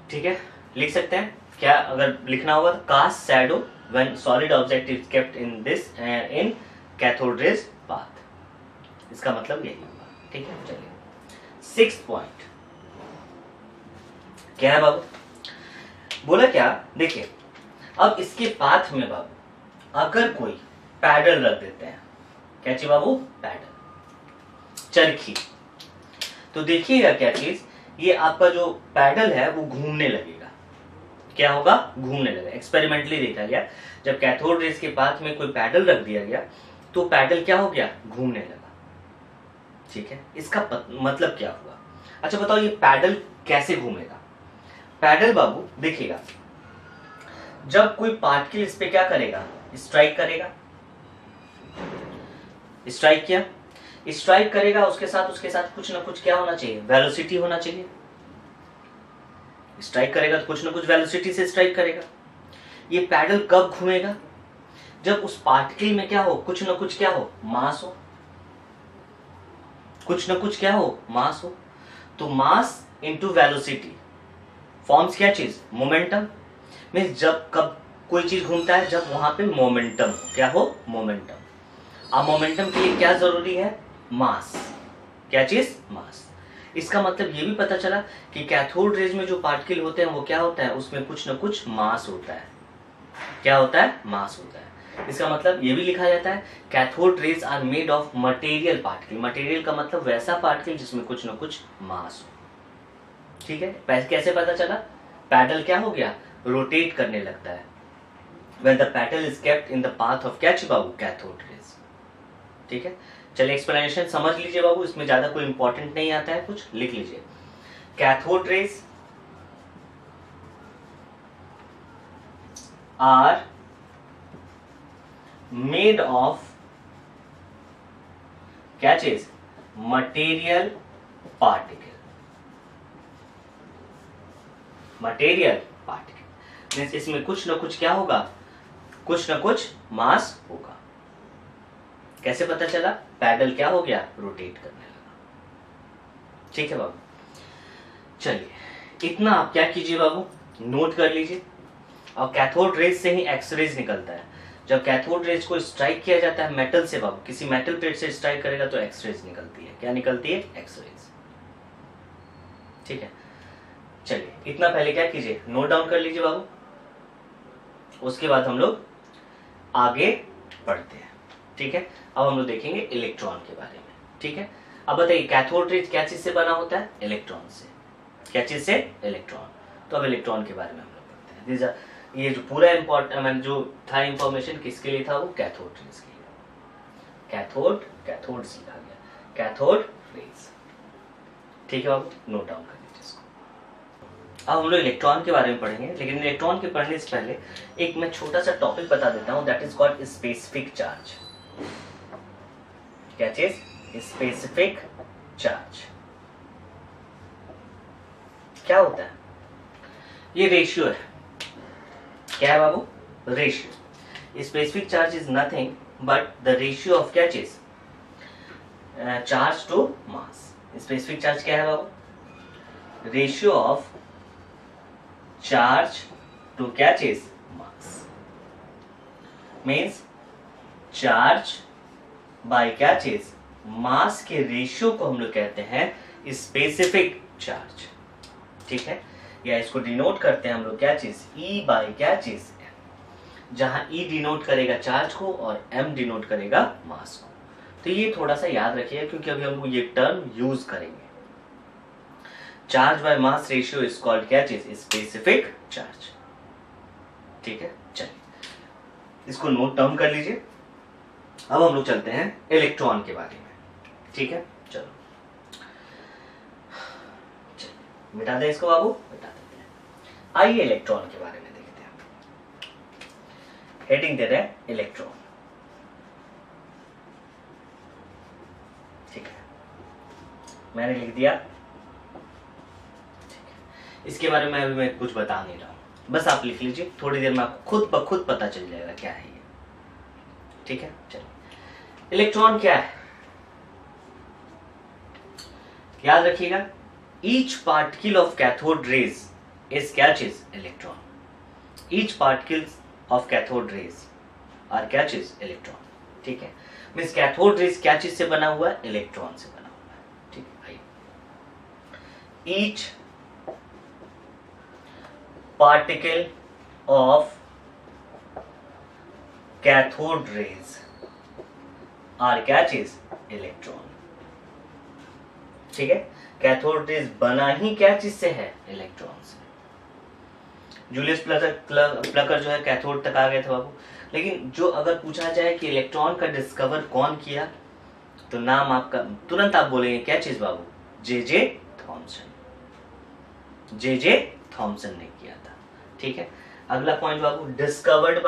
ठीक है, लिख सकते हैं क्या? अगर लिखना होगा तो cast shadow when solid object is kept in this in cathode rays path. इसका मतलब यही होगा. ठीक है, चलिए 6th पॉइंट क्या है बाबू? बोला क्या, देखिए अब इसके पाथ में बाबू अगर कोई पैडल रख देते हैं, क्या चाहिए बाबू? पैडल, चरखी. तो देखिएगा क्या चीज, ये आपका जो पैडल है वो घूमने लगेगा. क्या होगा? घूमने लगेगा. एक्सपेरिमेंटली देखा गया, जब कैथोड रेज के पाथ में कोई पैडल रख दिया गया तो पैडल क्या हो गया? घूमने लगा. ठीक है, इसका मतलब क्या हुआ? अच्छा बताओ, ये पैडल कैसे घूमेगा? पैडल बाबू देखिएगा, जब कोई पार्टिकल इस पे क्या करेगा? स्ट्राइक करेगा. स्ट्राइक किया, स्ट्राइक करेगा, उसके साथ कुछ ना कुछ क्या होना चाहिए? वेलोसिटी होना चाहिए. स्ट्राइक करेगा तो कुछ ना कुछ वेलोसिटी से स्ट्राइक करेगा. ये पैडल कब घूमेगा? जब उस पार्टिकल में क्या हो? कुछ ना कुछ क्या हो? मास हो. कुछ ना कुछ क्या हो? मास हो. तो मास इंटू वेलोसिटी फॉर्म्स क्या चीज? मोमेंटम. मीन्स जब कब कोई चीज घूमता है? जब वहां पे मोमेंटम हो. क्या हो? मोमेंटम. अब मोमेंटम के लिए क्या जरूरी है? मास. क्या चीज? मास. इसका मतलब ये भी पता चला कि कैथोड रेज में जो पार्टिकल होते हैं वो क्या होता है? उसमें कुछ ना कुछ मास होता है. क्या होता है? मास होता है. इसका मतलब ये भी लिखा जाता है cathode rays are made of material particle. Material का मतलब वैसा पार्टिकल जिसमें कुछ ना कुछ मास हो. ठीक है, कैसे पता चला? पैडल क्या हो गया? रोटेट करने लगता है. When the paddle is kept in the path of क्या बाबू? Cathode rays. ठीक है, चलिए एक्सप्लेनेशन समझ लीजिए बाबू, इसमें ज्यादा कोई इंपॉर्टेंट नहीं आता है, कुछ लिख लीजिए. Cathode rays are made of क्या चीज? Material particle. Material particle means इसमें कुछ ना कुछ क्या होगा? कुछ ना कुछ मास होगा. कैसे पता चला? पैडल क्या हो गया? रोटेट करने लगा. ठीक है बाबू, चलिए इतना आप क्या कीजिए बाबू, नोट कर लीजिए. और कैथोड रेज से ही एक्सरेज निकलता है. जब कैथोड रेज को स्ट्राइक किया जाता है मेटल से बाबू, किसी मेटल प्लेट से स्ट्राइक करेगा तो एक्सरेज निकलती है. क्या निकलती है? एक्सरेज. ठीक है, चलिए इतना पहले क्या कीजिए, नोट डाउन कर लीजिए बाबू. उसके बाद हम लोग आगे बढ़ते हैं. ठीक है, अब हम लोग देखेंगे इलेक्ट्रॉन के बारे में. ठीक है, अब बताइए कैथोड रेज क्या चीज से बना होता है? इलेक्ट्रॉन से. क्या चीज से? इलेक्ट्रॉन. तो अब इलेक्ट्रॉन के बारे में हम लोग पढ़ते हैं. ये जो पूरा इंपॉर्टेंट जो था इंफॉर्मेशन किसके लिए था? वो कैथोड रेज के लिए. कैथोड से लिखा गया कैथोड रेज. ठीक है बाबू, नोट डाउन कर लीजिए इसको. अब हम लोग इलेक्ट्रॉन के बारे में पढ़ेंगे, लेकिन इलेक्ट्रॉन के पढ़ने से पहले एक मैं छोटा सा टॉपिक बता देता हूं, that is called specific charge. क्या चीज? Specific charge. क्या होता है? ये रेशियो है. क्या है बाबू? Ratio. Specific charge is nothing but the ratio of क्या चीज? Charge to mass. Specific charge क्या है बाबू? रेशियो ऑफ चार्ज टू क्या चीज? मास. मीन्स चार्ज बाय क्या चीज? मास के रेशियो को हम लोग कहते हैं स्पेसिफिक चार्ज. ठीक है, या इसको डिनोट करते हैं हम लोग क्या चीज? E बाय क्या चीज? M. जहां E डिनोट करेगा चार्ज को और M डिनोट करेगा मास को. तो ये थोड़ा सा याद रखिएगा क्योंकि अभी हम लोग ये टर्म यूज करेंगे. Charge by mass ratio is called क्या चीज? Specific charge. ठीक है, चलिए इसको नोट डाउन कर लीजिए. अब हम लोग चलते हैं इलेक्ट्रॉन के बारे में. ठीक है, चलो मिटा दें इसको बाबू, मिटा देते हैं. आइए इलेक्ट्रॉन के बारे में देखते हैं. हेडिंग दे रहे हैं इलेक्ट्रॉन। ठीक है, मैंने लिख दिया। ठीक है, इसके बारे में अभी मैं कुछ बता नहीं रहा हूं, बस आप लिख लीजिए, थोड़ी देर में आपको खुद ब खुद पता चल जाएगा क्या है ये। ठीक है, चलिए, इलेक्ट्रॉन क्या है याद रखिएगा, each particle of cathode rays is क्या चीज, electron. Each particle of cathode rays are क्या चीज, इलेक्ट्रॉन। ठीक है, मीन्स कैथोड रेज क्या चीज से बना हुआ है, इलेक्ट्रॉन से बना हुआ है। ठीक है, each particle of cathode rays are क्या चीज, इलेक्ट्रॉन। ठीक है, कैथोड रेज बना ही क्या चीज से है, इलेक्ट्रॉन से। जूलियस प्लकर जो है कैथोड तक आ गए थे बाबू, लेकिन जो अगर पूछा जाए कि इलेक्ट्रॉन का डिस्कवर कौन किया, तो नाम आपका तुरंत आप बोलेंगे क्या चीज बाबू, जे थॉमसन। जे थॉमसन ने किया था। ठीक है, अगला पॉइंट बाबू, डिस्कवर्ड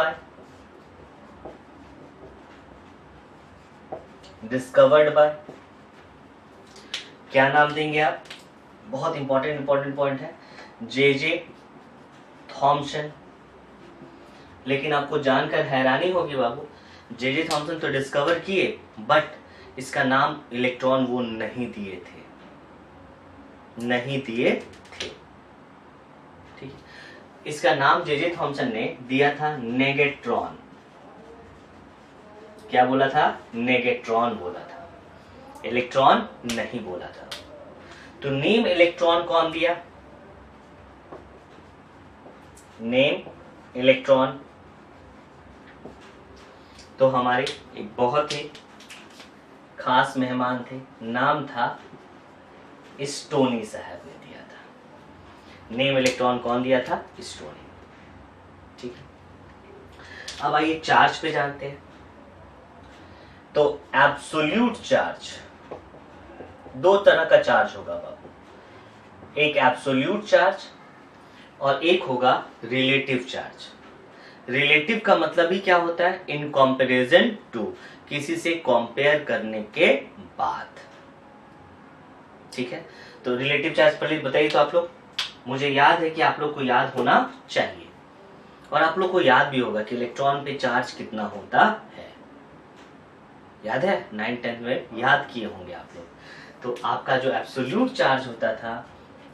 बाय क्या नाम देंगे आप, बहुत इंपॉर्टेंट पॉइंट है, जे थॉमसन। लेकिन आपको जानकर हैरानी होगी बाबू, जे थॉमसन तो डिस्कवर किए, बट इसका नाम इलेक्ट्रॉन वो नहीं दिए थे। ठीक है, इसका नाम जे थॉमसन ने दिया था नेगेट्रॉन। क्या बोला था, नेगेट्रॉन बोला था, इलेक्ट्रॉन नहीं बोला था। तो नेम इलेक्ट्रॉन कौन दिया, नेम इलेक्ट्रॉन तो हमारे एक बहुत ही खास मेहमान थे, नाम था स्टोनी साहब ने दिया था। नेम इलेक्ट्रॉन कौन दिया था, स्टोनी। ठीक है, अब आइए चार्ज पे जानते हैं। तो एब्सोल्यूट चार्ज, दो तरह का चार्ज होगा बाबू, एक एब्सोल्यूट चार्ज और एक होगा रिलेटिव चार्ज। रिलेटिव का मतलब ही क्या होता है, इन कंपैरिजन टू, किसी से कंपेयर करने के बाद। ठीक है, तो रिलेटिव चार्ज पहले बताइए तो आप लोग, मुझे याद है कि आप लोग को याद होना चाहिए, और आप लोग को याद भी होगा कि इलेक्ट्रॉन पे चार्ज कितना होता है, याद है 9th-10th में याद किए होंगे आप लोग। तो आपका जो एब्सोल्यूट चार्ज होता था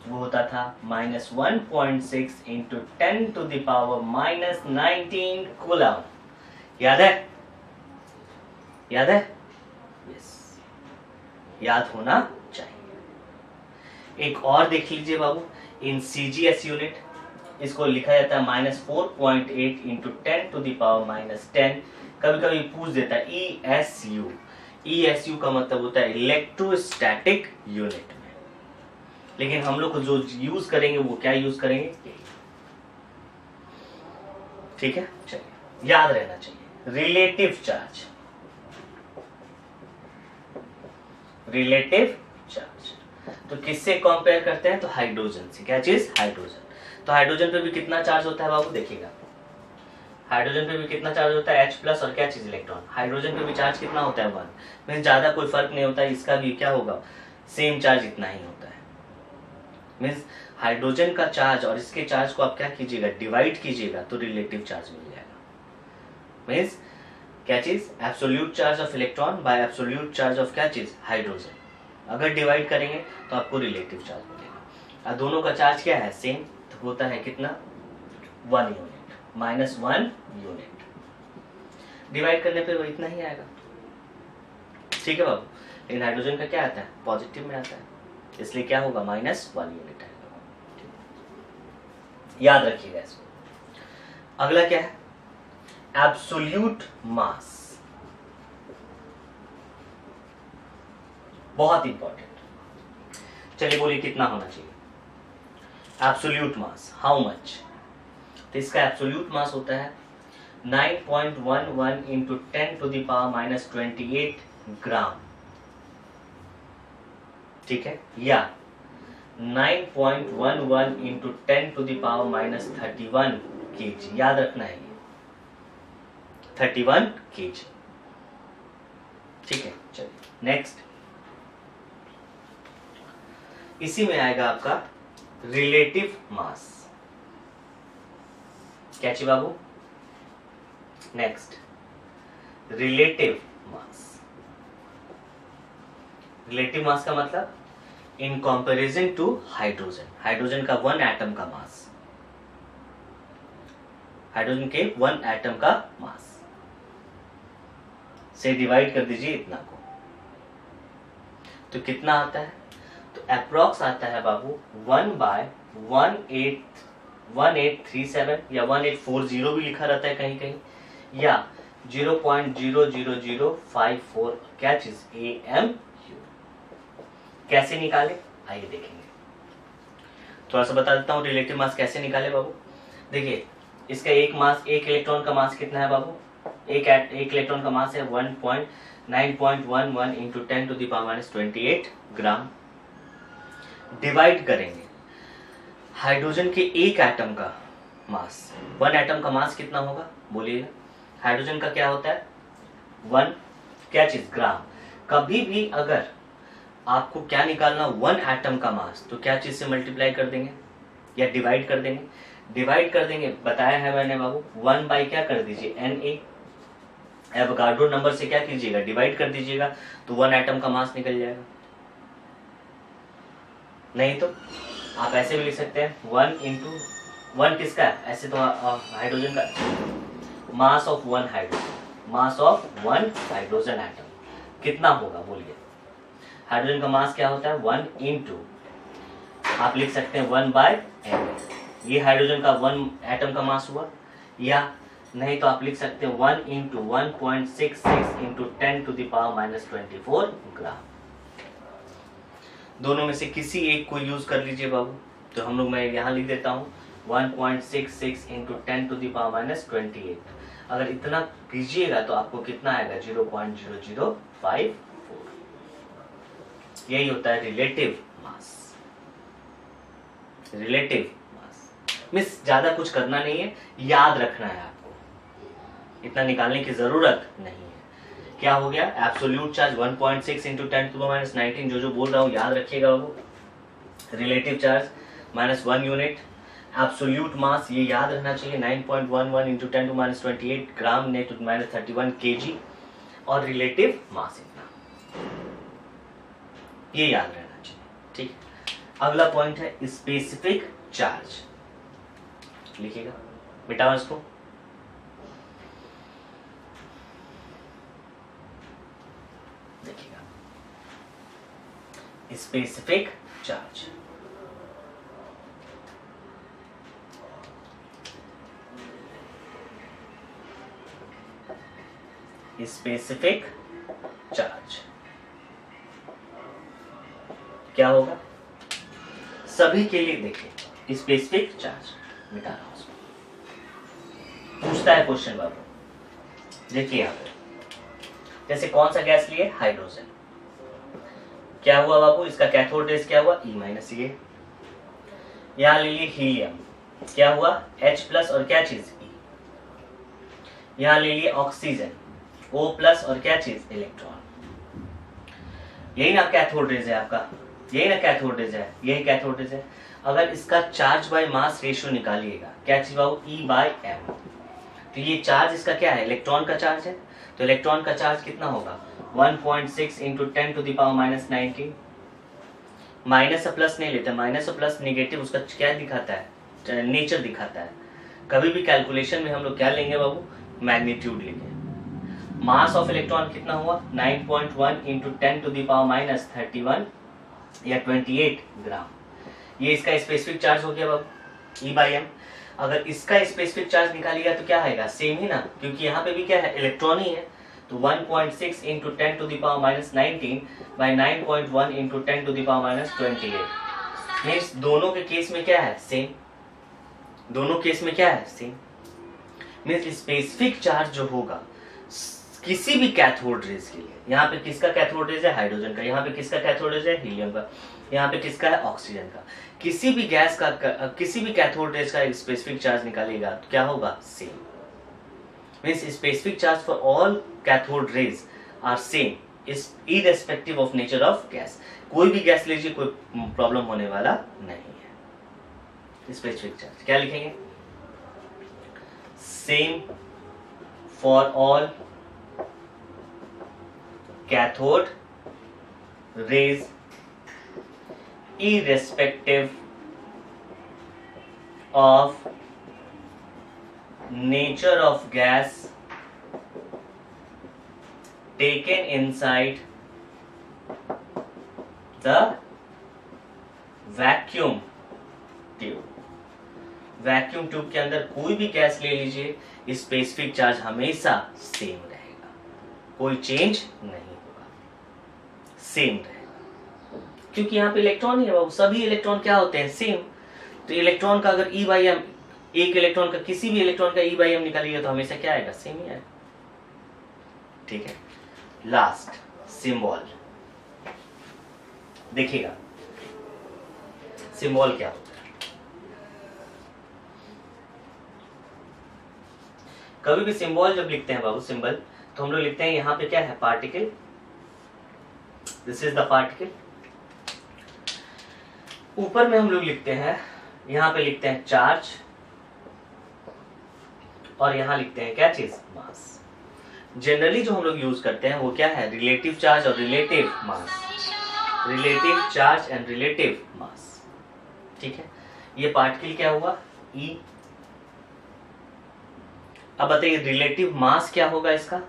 वो होता था -1.6 इंटू 10⁻⁻19 कूलम। याद है, यस, याद होना चाहिए। एक और देख लीजिए बाबू, इन CGS यूनिट इसको लिखा जाता है -4.8 इंटू 10⁻⁻10। कभी कभी पूछ देता है ESU का मतलब होता है इलेक्ट्रोस्टैटिक यूनिट में, लेकिन हम लोग जो यूज करेंगे वो क्या यूज करेंगे, ठीक है, चलिए याद रहना चाहिए। रिलेटिव चार्ज, तो किससे कंपेयर करते हैं, तो हाइड्रोजन से। क्या चीज, हाइड्रोजन। तो हाइड्रोजन पे भी कितना चार्ज होता है बाबू, देखिएगा हाइड्रोजन पे भी कितना चार्ज होता है, H+ और क्या चीज, इलेक्ट्रॉन। हाइड्रोजन पे भी चार्ज कितना होता है, 1। मीन्स ज्यादा कोई फर्क नहीं होता है, इसका भी क्या होगा, सेम चार्ज इतना ही होता है। मीन्स हाइड्रोजन का चार्ज और इसके चार्ज को आप क्या कीजिएगा, डिवाइड कीजिएगा तो रिलेटिव चार्ज मिल जाएगा। मीन्स क्या चीज, absolute charge of electron by absolute charge of क्या चीज, हाइड्रोजन। अगर डिवाइड करेंगे तो आपको रिलेटिव चार्ज मिलेगा। और दोनों का चार्ज क्या है, सेम, तो होता है कितना, 1 यूनिट, -1 यूनिट। डिवाइड करने पे वो इतना ही आएगा। ठीक है बाबू, लेकिन हाइड्रोजन का क्या आता है, पॉजिटिव में आता है, इसलिए क्या होगा, -1 यूनिट आएगा। याद रखिएगा इसको। अगला क्या है, एब्सोल्यूट मास, बहुत इंपॉर्टेंट। चलिए बोलिए कितना होना चाहिए एब्सोल्यूट मास, हाउ मच। तो इसका एब्सोल्यूट मास होता है 9.11 इंटू 10⁻⁻28 ग्राम। ठीक है, या 9.11 इंटू 10⁻31 kg। याद रखना है ये, 31 kg। ठीक है, चलिए नेक्स्ट। इसी में आएगा आपका रिलेटिव मास। क्या चाहिए बाबू? Next, relative mass. Relative mass का मतलब in comparison to hydrogen, hydrogen का 1 एटम का मास, हाइड्रोजन के 1 एटम का मास से डिवाइड कर दीजिए इतना को, तो कितना आता है? तो अप्रॉक्स आता है बाबू 1/1837 या 1840 भी लिखा रहता है कहीं कहीं, या 0.00054 क्या चीज AMU। कैसे निकाले आइए देखेंगे। थोड़ा सा बता देता हूँ रिलेटिव मास कैसे निकाले बाबू। देखिए इसका एक इलेक्ट्रॉन का मास कितना है बाबू? एक इलेक्ट्रॉन का मास है 1.9.11 इंटू 10⁻28 ग्राम। डिवाइड करेंगे हाइड्रोजन के एक एटम का मास, 1 एटम का मास कितना होगा बोलिए? हाइड्रोजन का क्या होता है 1 क्या चीज ग्राम। कभी भी अगर आपको क्या निकालना 1 एटम का मास, तो क्या चीज से मल्टीप्लाई कर देंगे या डिवाइड कर देंगे? डिवाइड कर देंगे, बताया है मैंने बाबू 1 बाई क्या कर दीजिए Na। एवोगाड्रो नंबर से क्या कीजिएगा डिवाइड कर दीजिएगा, तो 1 एटम का मास निकल जाएगा। नहीं तो आप ऐसे भी लिख सकते हैं 1 इंटू 1 किसका है? ऐसे तो हाइड्रोजन का mass of 1 hydrogen, mass of 1 hydrogen atom कितना होगा बोलिए? हाइड्रोजन का मास क्या होता है 1 इंटू, आप लिख सकते हैं 1 बाय एम। ये हाइड्रोजन का 1 एटम का मास हुआ, या नहीं तो आप लिख सकते हैं 1 इंटू 1.66 इंटू 10⁻⁻24 ग्राम। दोनों में से किसी एक को यूज कर लीजिए बाबू। तो हम लोग, मैं यहाँ लिख देता हूँ 1.66 इंटू 10⁻28। अगर इतना कीजिएगा तो आपको कितना आएगा 0.0054। यही होता है रिलेटिव मास। रिलेटिव मास मिस ज्यादा कुछ करना नहीं है, याद रखना है आपको, इतना निकालने की जरूरत नहीं है। क्या हो गया? एब्सोल्यूट चार्ज 1.6 इंटू 10⁻19, जो बोल रहा हूँ याद रखिएगा वो। Relative charge -1 unit. एब्सोल्यूट मास ये याद रहना चाहिए 9.11 इंटू 10⁻28 ग्राम ने टू -31 kg। और रिलेटिव मास इतना, ये याद रहना चाहिए। ठीक, अगला पॉइंट है स्पेसिफिक चार्ज। लिखिएगा, मिटाओ इसको। देखिएगा स्पेसिफिक चार्ज। स्पेसिफिक चार्ज क्या होगा सभी के लिए? देखिए स्पेसिफिक चार्ज मिटा रहा हूं उसको। पूछता है क्वेश्चन बाबू, देखिए यहाँ पे जैसे कौन सा गैस लिए? हाइड्रोजन। क्या हुआ बाबू? इसका कैथोड रेज क्या हुआ? E- ये। यहाँ ले लिए हीलियम, क्या हुआ? H+ और क्या चीज? E। यहाँ ले लिए ऑक्सीजन, O+ और क्या चीज? इलेक्ट्रॉन। यही ना कैथोड रेज है आपका, यही ना कैथोड रेज है, यही कैथोड रेज है। अगर इसका चार्ज बाय मास रेशियो निकालिएगा, क्या चीज बाबू? E/m। तो ये चार्ज इसका क्या है? इलेक्ट्रॉन का चार्ज है, तो इलेक्ट्रॉन का चार्ज कितना होगा? 1.6 इंटू 10⁻⁻19। माइनस और प्लस नहीं लेते, माइनस और प्लस नेगेटिव उसका क्या दिखाता है? नेचर दिखाता है। कभी भी कैलकुलेशन में हम लोग क्या लेंगे बाबू? मैग्नीट्यूड लेंगे। मास ऑफ इलेक्ट्रॉन कितना हुआ? 9.1 इंटू 10⁻31 या 28 ग्राम। ये इसका स्पेसिफिक चार्ज हो गया बाबू E/m। अगर इसका स्पेसिफिक चार्ज निकालिएगा तो क्या आएगा? सेम ही ना, क्योंकि यहाँ पे भी क्या है? इलेक्ट्रॉन ही है। तो 1.6 इंटू 10⁻⁻19 बाई 9.1 इंटू 10⁻28 मीन्स दोनों के केस में क्या है? सेम। दोनों केस में क्या है? सेम। मीन्स स्पेसिफिक चार्ज जो होगा किसी भी कैथोड रेज के लिए, यहाँ पे किसका कैथोड रेज है? हाइड्रोजन का। यहाँ पे किसका कैथोड रेज है? हीलियम का। यहाँ पे किसका है? ऑक्सीजन का। किसी भी गैस का, किसी भी कैथोड रेज का स्पेसिफिक चार्ज निकालेगा तो क्या होगा? Same. Means specific charge for all cathode rays are same is irrespective of nature of gas. कोई भी गैस लीजिए, कोई प्रॉब्लम होने वाला नहीं है। स्पेसिफिक चार्ज क्या लिखेंगे? Same for all cathode raise irrespective of nature of gas taken inside the vacuum tube। Vacuum tube के अंदर कोई भी गैस ले लीजिए, स्पेसिफिक चार्ज हमेशा सेम रहेगा, कोई चेंज नहीं होगा, सेम रहेगा। क्योंकि यहाँ पे इलेक्ट्रॉन ही है बाबू, सभी इलेक्ट्रॉन क्या होते हैं? सेम। तो इलेक्ट्रॉन का अगर ई बाई एम, एक इलेक्ट्रॉन का किसी भी इलेक्ट्रॉन का ई बाई एम निकालिएगा तो हमेशा क्या आएगा? सेम ही आएगा। ठीक है, लास्ट सिंबल देखिएगा, सिंबल क्या होता है। कभी भी सिंबल जब लिखते हैं बाबू, सिंबल, तो हम लोग लिखते हैं यहाँ पे क्या है? Particle. This is the particle. ऊपर में हम लोग लिखते हैं, यहां पे लिखते हैं चार्ज, और यहां लिखते हैं क्या चीज? मास। जनरली जो हम लोग यूज करते हैं वो क्या है? रिलेटिव चार्ज और relative mass. Relative charge and relative mass. ठीक है, ये पार्टिकल क्या हुआ? E। अब बताइए रिलेटिव मास क्या होगा इसका?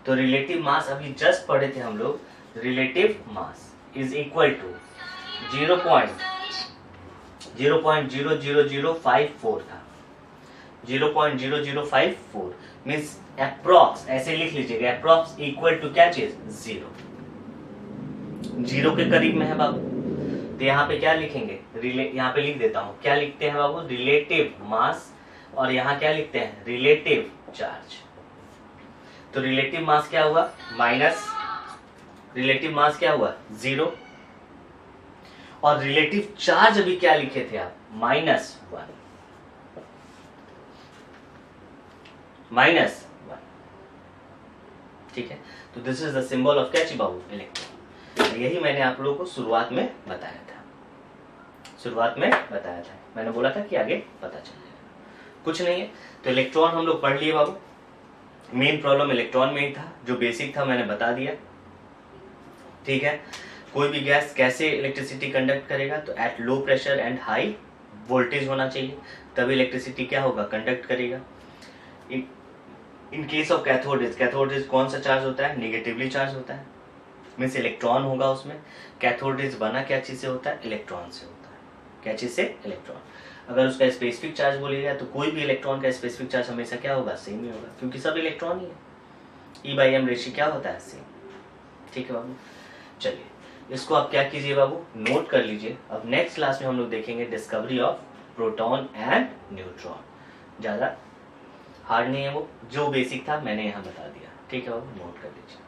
तो रिलेटिव मास अभी जस्ट पढ़े थे हम लोग, relative mass is equal to 0.00054 था। 0.0054 मीन्स अप्रॉक्स, ऐसे लिख लीजिएगा, अप्रॉक्स इक्वल टू क्या चीज? 0। 0 के करीब में है बाबू, तो यहाँ पे क्या लिखेंगे? यहाँ पे लिख देता हूं, क्या लिखते हैं बाबू? रिलेटिव मास, और यहाँ क्या लिखते हैं? Relative charge. तो रिलेटिव मास क्या हुआ? माइनस, रिलेटिव मास क्या हुआ? 0, और रिलेटिव चार्ज अभी क्या लिखे थे आप? -1। -1। ठीक है, तो this is the symbol of क्या बाबू? इलेक्ट्रॉन। यही मैंने आप लोगों को शुरुआत में बताया था, मैंने बोला था कि आगे पता चलेगा। कुछ नहीं है, तो इलेक्ट्रॉन हम लोग पढ़ लिए बाबू। मेन प्रॉब्लम इलेक्ट्रॉन में ही था, जो बेसिक था मैंने बता दिया। ठीक है, कोई भी गैस कैसे इलेक्ट्रिसिटी कंडक्ट करेगा? तो eight low pressure and high voltage होना चाहिए, तभी इलेक्ट्रिसिटी क्या होगा? कंडक्ट करेगा। In case of cathode raise कौन सा चार्ज होता है? नेगेटिवली चार्ज होता है, मीन्स इलेक्ट्रॉन होगा उसमें। कैथोड रेज बना क्या चीज से होता है? इलेक्ट्रॉन से होता है। क्या चीज से? इलेक्ट्रॉन। अगर उसका स्पेसिफिक चार्ज बोलिएगा तो कोई भी इलेक्ट्रॉन का स्पेसिफिक चार्ज हमेशा क्या होगा? सेम ही होगा, क्योंकि सब इलेक्ट्रॉन ही है। ई बाई एम रेशियो क्या होता है? सेम। ठीक है बाबू, चलिए इसको आप क्या कीजिए बाबू? नोट कर लीजिए। अब नेक्स्ट क्लास में हम लोग देखेंगे discovery of proton and neutron. ज्यादा हार्ड नहीं है वो, जो बेसिक था मैंने यहाँ बता दिया। ठीक है बाबू, नोट कर लीजिए।